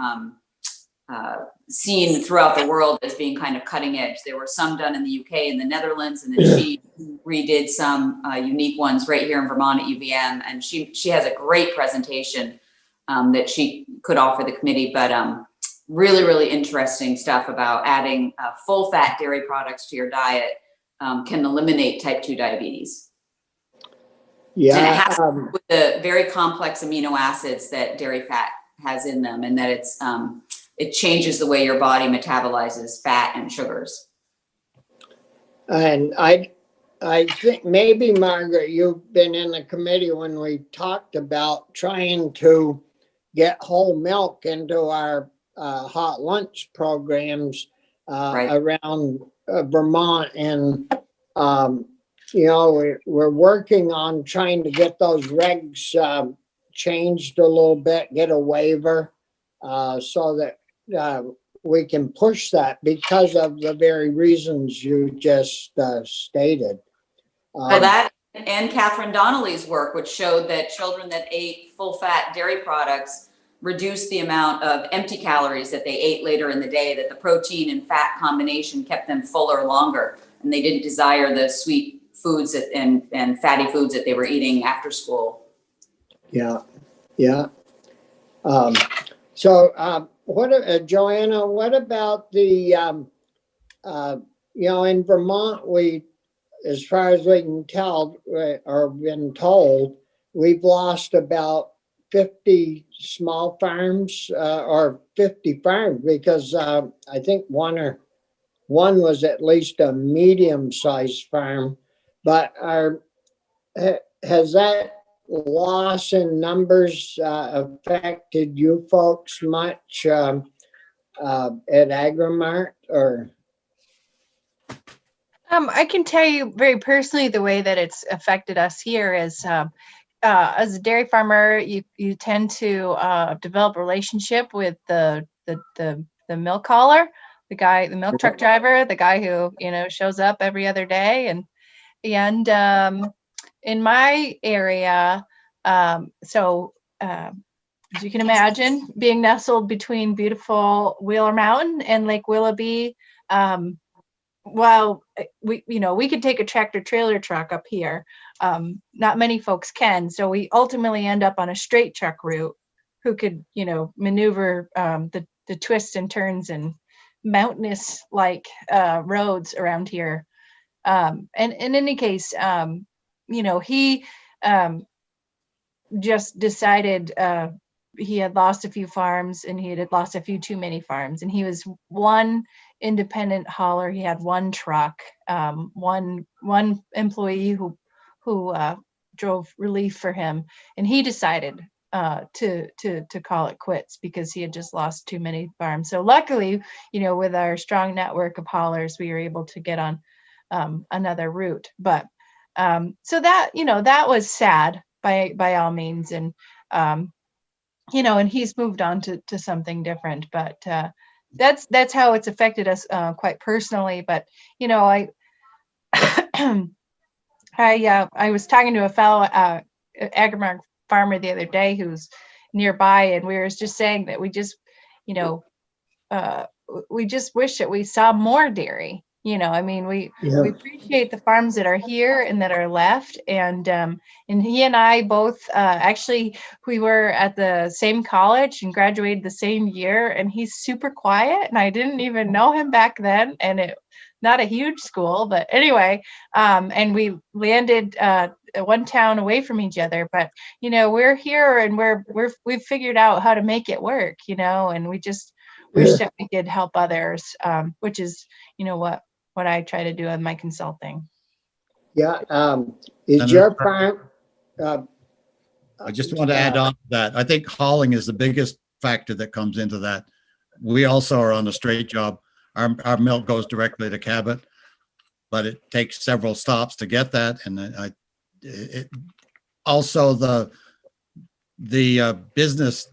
S7: seen throughout the world as being kind of cutting edge. There were some done in the UK and the Netherlands, and then she redid some unique ones right here in Vermont at UVM. And she has a great presentation that she could offer the committee, but really, really interesting stuff about adding full fat dairy products to your diet can eliminate type 2 diabetes. And it
S1: yeah,
S7: has with the very complex amino acids that dairy fat has in them, and that it changes the way your body metabolizes fat and sugars.
S1: and I think maybe, Margaret, you've been in the committee when we talked about trying to get whole milk into our hot lunch programs
S7: Right.
S1: around Vermont. And, we're working on trying to get those regs changed a little bit, get a waiver so that we can push that because of the very reasons you just stated.
S7: Well, that and Catherine Donnelly's work, which showed that children that ate full-fat dairy products reduced the amount of empty calories that they ate later in the day, that the protein and fat combination kept them fuller longer, and they didn't desire the sweet foods and fatty foods that they were eating after school.
S1: Yeah. Joanna, what about the, in Vermont, we, as far as we can tell or been told, we've lost about 50 small farms or 50 farms because I think one was at least a medium-sized farm. But has that loss in numbers affected you folks much at Agrimart or?
S10: I can tell you very personally the way that it's affected us here is as a dairy farmer, you tend to develop a relationship with the milk hauler, the milk truck driver, the guy who shows up every other day, and in my area, so as you can imagine, being nestled between beautiful Wheeler Mountain and Lake Willoughby. Well, we could take a tractor trailer truck up here. Not many folks can. So we ultimately end up on a straight truck route who could, maneuver the twists and turns and mountainous like roads around here. And in any case, he just decided he had lost a few farms and he had lost a few too many farms, and he was one independent hauler. He had one truck, one employee who drove relief for him, and he decided to call it quits because he had just lost too many farms. So luckily, with our strong network of haulers, we were able to get on another route. But so that that was sad by all means, and and he's moved on to something different. But that's how it's affected us quite personally. But I I was talking to a fellow Agrimark farmer the other day who's nearby, and we were just saying that we just wish that we saw more dairy. We appreciate the farms that are here and that are left. And he and I both actually, we were at the same college and graduated the same year, and he's super quiet, and I didn't even know him back then. And not a huge school, but anyway, and we landed one town away from each other. But we're here, and we've figured out how to make it work. And we just wish that we could help others, which is what I try to do with my consulting.
S1: Yeah, is
S9: And
S1: your farm,
S9: I just want to add on to that. I think hauling is the biggest factor that comes into that. We also are on a straight job. Our milk goes directly to Cabot, but it takes several stops to get that. And also the business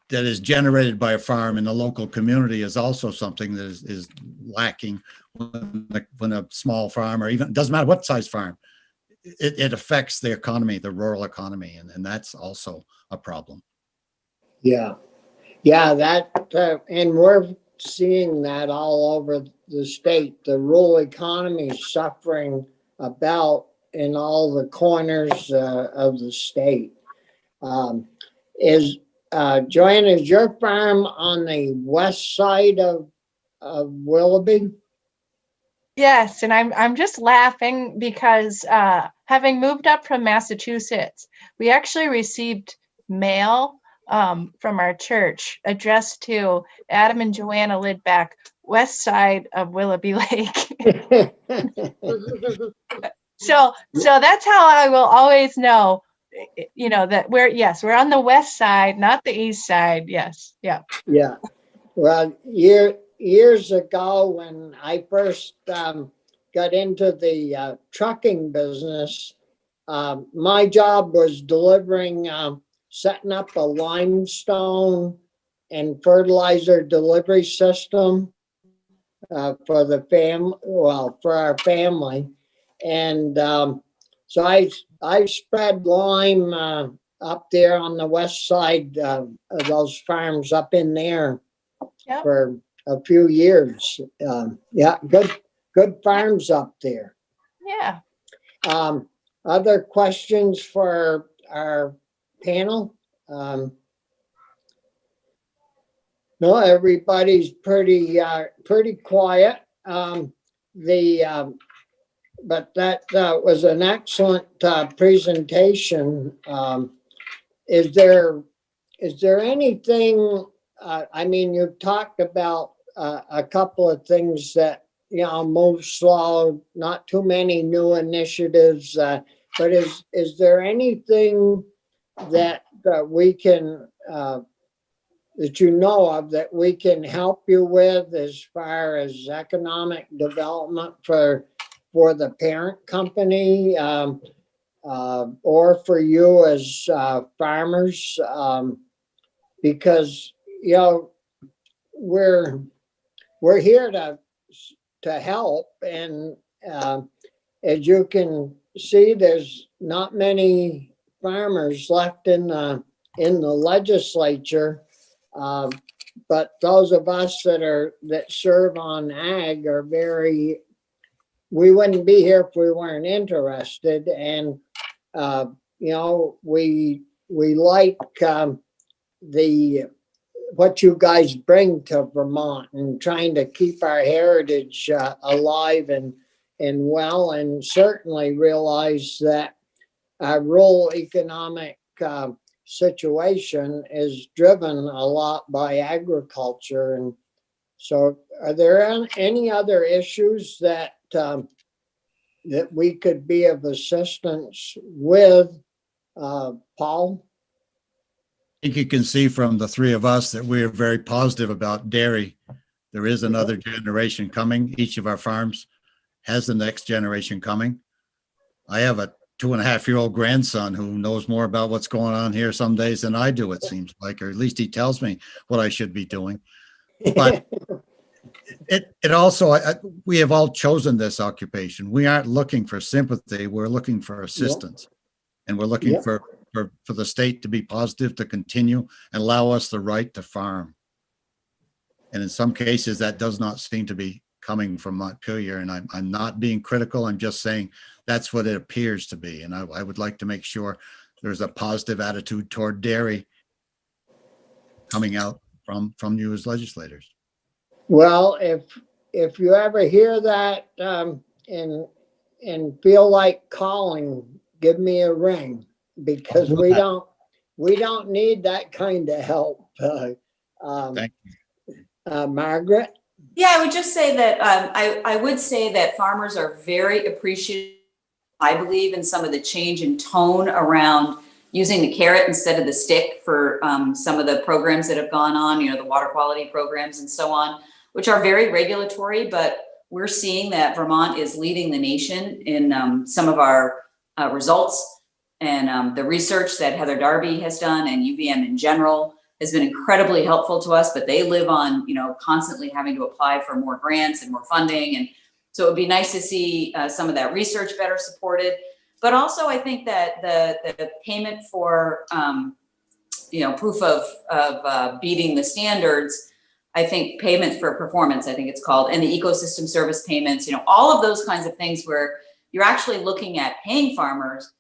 S9: that is generated by a farm in the local community is also something that is lacking when a small farm, or even, it doesn't matter what size farm, it affects the economy, the rural economy, and that's also a problem.
S1: yeah, that, and we're seeing that all over the state. The rural economy is suffering about in all the corners of the state. Joanne, is your farm on the west side of Willoughby?
S10: Yes, and I'm just laughing because having moved up from Massachusetts, we actually received mail from our church addressed to Adam and Joanna Lidback, west side of Willoughby Lake. So that's how I will always know, that we're on the west side, not the east side. Yes, yeah.
S1: Yeah. Well, years ago, when I first got into the trucking business, my job was delivering, setting up a limestone and fertilizer delivery system for our family. And so I spread lime up there on the west side of those farms up in there. Yep. For a few years. Yeah, good farms up there.
S10: Yeah.
S1: Other questions for our panel? No, everybody's pretty quiet. But that was an excellent presentation. Is there anything? I mean, you've talked about a couple of things that move slow, not too many new initiatives. But is there anything that we can that you know of that we can help you with as far as economic development for the parent company, or for you as farmers? Because we're here to help, and as you can see, there's not many farmers left in the legislature, but those of us that serve on ag are we wouldn't be here if we weren't interested, and we like what you guys bring to Vermont, and trying to keep our heritage alive and well, and certainly realize that our rural economic situation is driven a lot by agriculture. And so are there any other issues that we could be of assistance with, Paul?
S9: I think you can see from the three of us that we're very positive about dairy. There is another generation coming. Each of our farms has the next generation coming. I have a 2.5-year-old grandson who knows more about what's going on here some days than I do, it seems like, or at least he tells me what I should be doing. But it also, we have all chosen this occupation. We aren't looking for sympathy. We're looking for assistance. And we're looking for the state to be positive, to continue and allow us the right to farm. And in some cases, that does not seem to be coming from Montpelier. And I'm not being critical. I'm just saying that's what it appears to be. And I would like to make sure there's a positive attitude toward dairy coming out from you as legislators.
S1: Well, if you ever hear that, and feel like calling, give me a ring, because
S9: I'll do that.
S1: we don't need that kind of help.
S9: Thank
S1: Margaret?
S7: Yeah, I would just say that, I would say that farmers are very appreciative, I believe, in some of the change in tone around using the carrot instead of the stick for some of the programs that have gone on, the water quality programs and so on, which are very regulatory, but we're seeing that Vermont is leading the nation in some of our results, and the research that Heather Darby has done and UVM in general has been incredibly helpful to us, but they live on, constantly having to apply for more grants and more funding. And so it would be nice to see some of that research better supported. But also I think that the payment for, proof of beating the standards, I think payments for performance, I think it's called, and the ecosystem service payments, all of those kinds of things where you're actually looking at paying farmers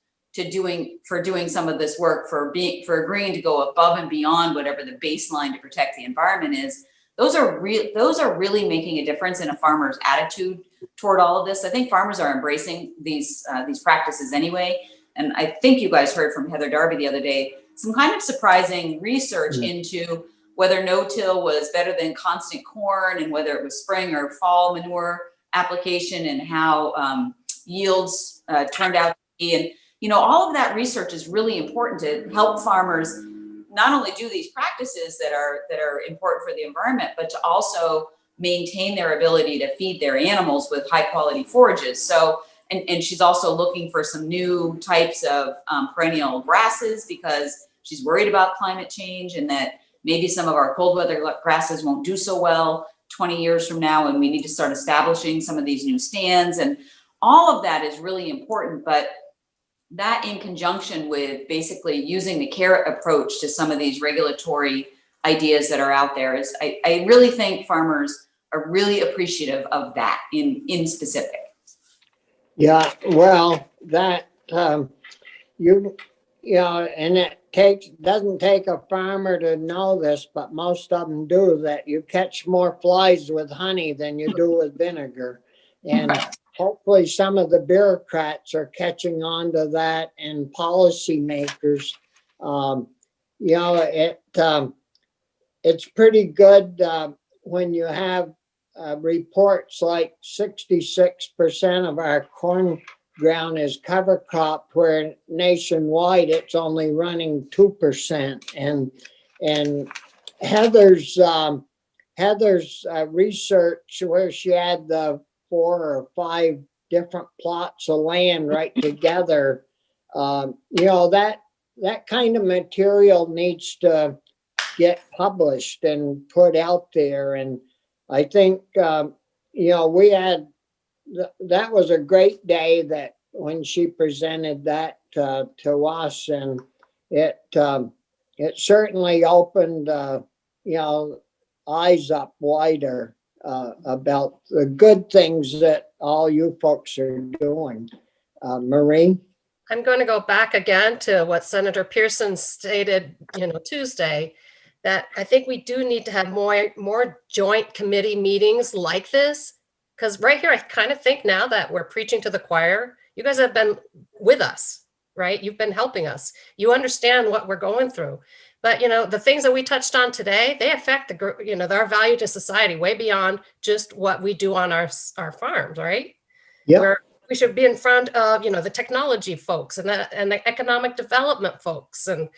S7: for doing some of this work, for agreeing to go above and beyond whatever the baseline to protect the environment is. Those are really making a difference in a farmer's attitude toward all of this. I think farmers are embracing these practices anyway. And I think you guys heard from Heather Darby the other day, some kind of surprising research into whether no-till was better than constant corn, and whether it was spring or fall manure application, and how yields turned out to be. And all of that research is really important to help farmers not only do these practices that are important for the environment, but to also maintain their ability to feed their animals with high quality forages. So, and she's also looking for some new types of perennial grasses, because she's worried about climate change, and that maybe some of our cold weather grasses won't do so well 20 years from now, and we need to start establishing some of these new stands. And all of that is really important, but that in conjunction with basically using the carrot approach to some of these regulatory ideas that are out there is, I really think farmers are really appreciative of that in specific.
S1: Yeah, well, that, and it doesn't take a farmer to know this, but most of them do, that you catch more flies with honey than you do with vinegar. And hopefully some of the bureaucrats are catching on to that, and policymakers. It's pretty good when you have reports like 66% of our corn ground is cover crop, where nationwide it's only running 2%. And Heather's research, where she had the 4 or 5 different plots of land right together, that kind of material needs to get published and put out there. And I think, we had, that was a great day that when she presented that to us, and it certainly opened, eyes up wider about the good things that all you folks are doing. Marie?
S8: I'm going to go back again to what Senator Pearson stated, Tuesday, that I think we do need to have more joint committee meetings like this. Because right here, I kind of think now that we're preaching to the choir. You guys have been with us, right? You've been helping us. You understand what we're going through. But, the things that we touched on today, they affect our value to society way beyond just what we do on our farms, right?
S1: Yeah.
S8: Where we should be in front of, the technology folks and the economic development folks and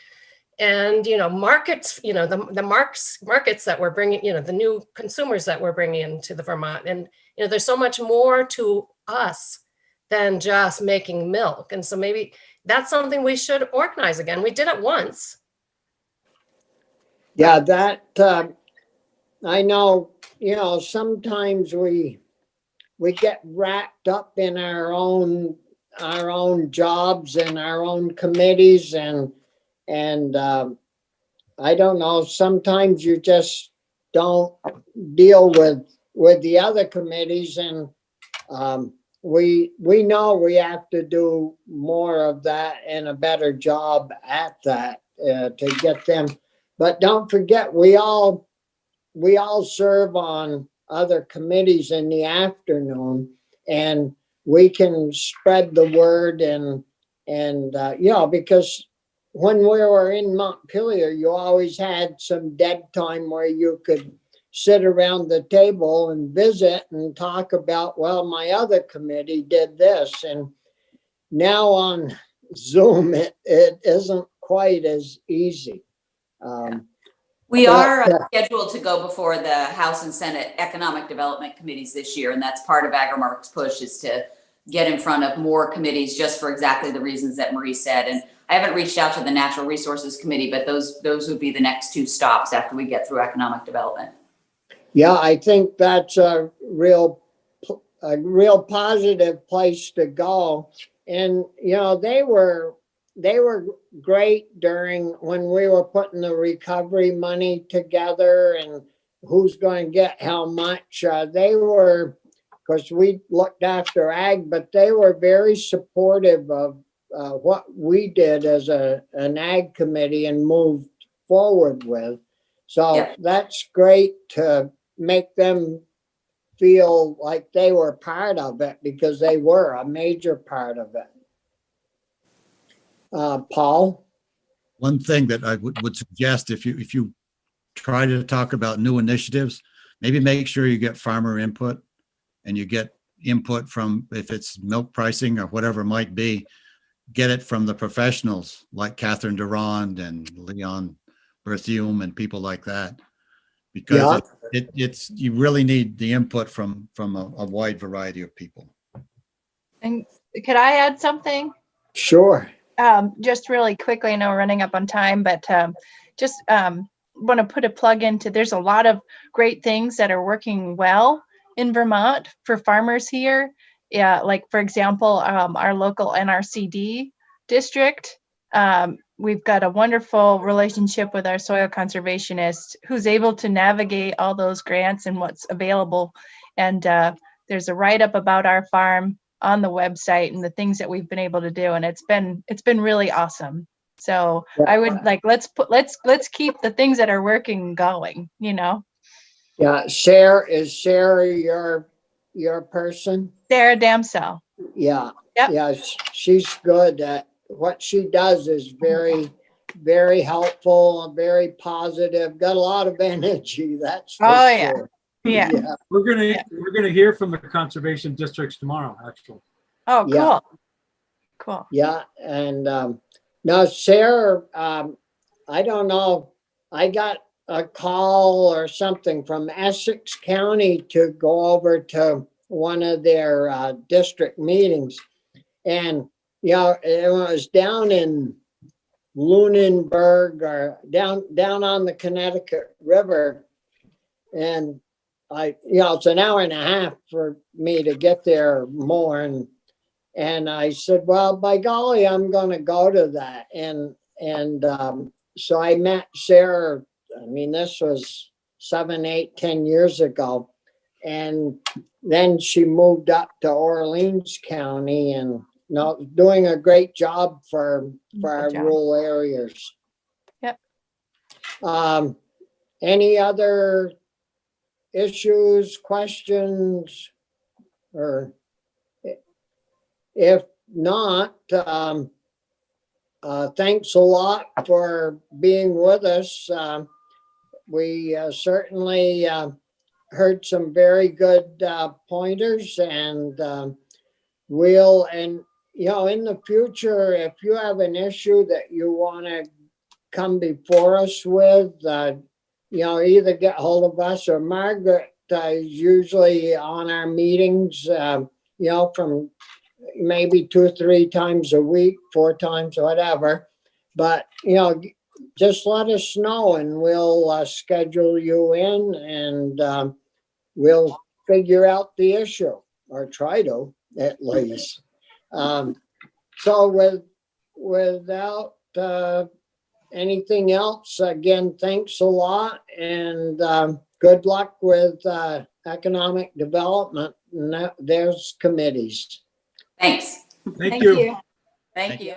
S8: markets, the markets that we're bringing, the new consumers that we're bringing into the Vermont. And, there's so much more to us than just making milk. And so maybe that's something we should organize again. We did it once.
S1: Yeah, that, I know, sometimes we get wrapped up in our own jobs and our own committees, and I don't know, sometimes you just don't deal with the other committees, and we know we have to do more of that and a better job at that to get them. But don't forget, we all serve on other committees in the afternoon, and we can spread the word and because when we were in Montpelier, you always had some dead time where you could sit around the table and visit and talk about, well, my other committee did this. And now on Zoom, it isn't quite as easy.
S7: We are
S1: But,
S7: scheduled to go before the House and Senate Economic Development Committees this year, and that's part of Agrimark's push, is to get in front of more committees just for exactly the reasons that Marie said. And I haven't reached out to the Natural Resources Committee, but those would be the next two stops after we get through economic development.
S1: yeah, I think that's a real positive place to go. And, they were great during when we were putting the recovery money together and who's going to get how much. They were, because we looked after ag, but they were very supportive of what we did as an ag committee and moved forward with. So
S7: Yeah. That's
S1: great to make them feel like they were part of it, because they were a major part of it. Paul?
S9: One thing that I would suggest, if you try to talk about new initiatives, maybe make sure you get farmer input and you get input from, if it's milk pricing or whatever it might be, get it from the professionals like Catherine Durand and Leon Berthium and people like that. Because it's you really need the input from a wide variety of people.
S10: And could I add something?
S1: Sure.
S10: Just really quickly, I know we're running up on time, but just want to put a plug into, there's a lot of great things that are working well in Vermont for farmers here. Yeah, like for example, our local NRCD district, we've got a wonderful relationship with our soil conservationist who's able to navigate all those grants and what's available. And there's a write-up about our farm on the website and the things that we've been able to do. And it's been really awesome. So I would like, let's keep the things that are working going,
S1: Yeah, Sarah, is Sarah your person?
S10: Sarah Damsel.
S1: Yeah.
S10: Yep.
S1: Yeah, she's good at what she does, is very, very helpful and very positive, got a lot of energy, that's for sure.
S10: Yeah.
S5: We're gonna hear from the conservation districts tomorrow, actually.
S10: Oh, cool.
S1: Yeah.
S10: Cool.
S1: Yeah, and now Sarah, I don't know, I got a call or something from Essex County to go over to one of their district meetings. And, it was down in Lunenburg or down on the Connecticut River. And it's an hour and a half for me to get there more. And I said, well, by golly, I'm going to go to that. And so I met Sarah. I mean, this was 7, 8, 10 years ago. And then she moved up to Orleans County and doing a great job for our rural areas.
S10: Yep.
S1: Any other issues, questions, or if not, thanks a lot for being with us. We certainly heard some very good pointers, and in the future, if you have an issue that you want to come before us with, either get hold of us or Margaret is usually on our meetings, from maybe 2 or 3 times a week, 4 times, whatever. But, just let us know and we'll schedule you in, and we'll figure out the issue, or try to at least. So without anything else, again, thanks a lot, and good luck with economic development and there's committees.
S7: Thanks.
S5: Thank you.
S7: Thank you.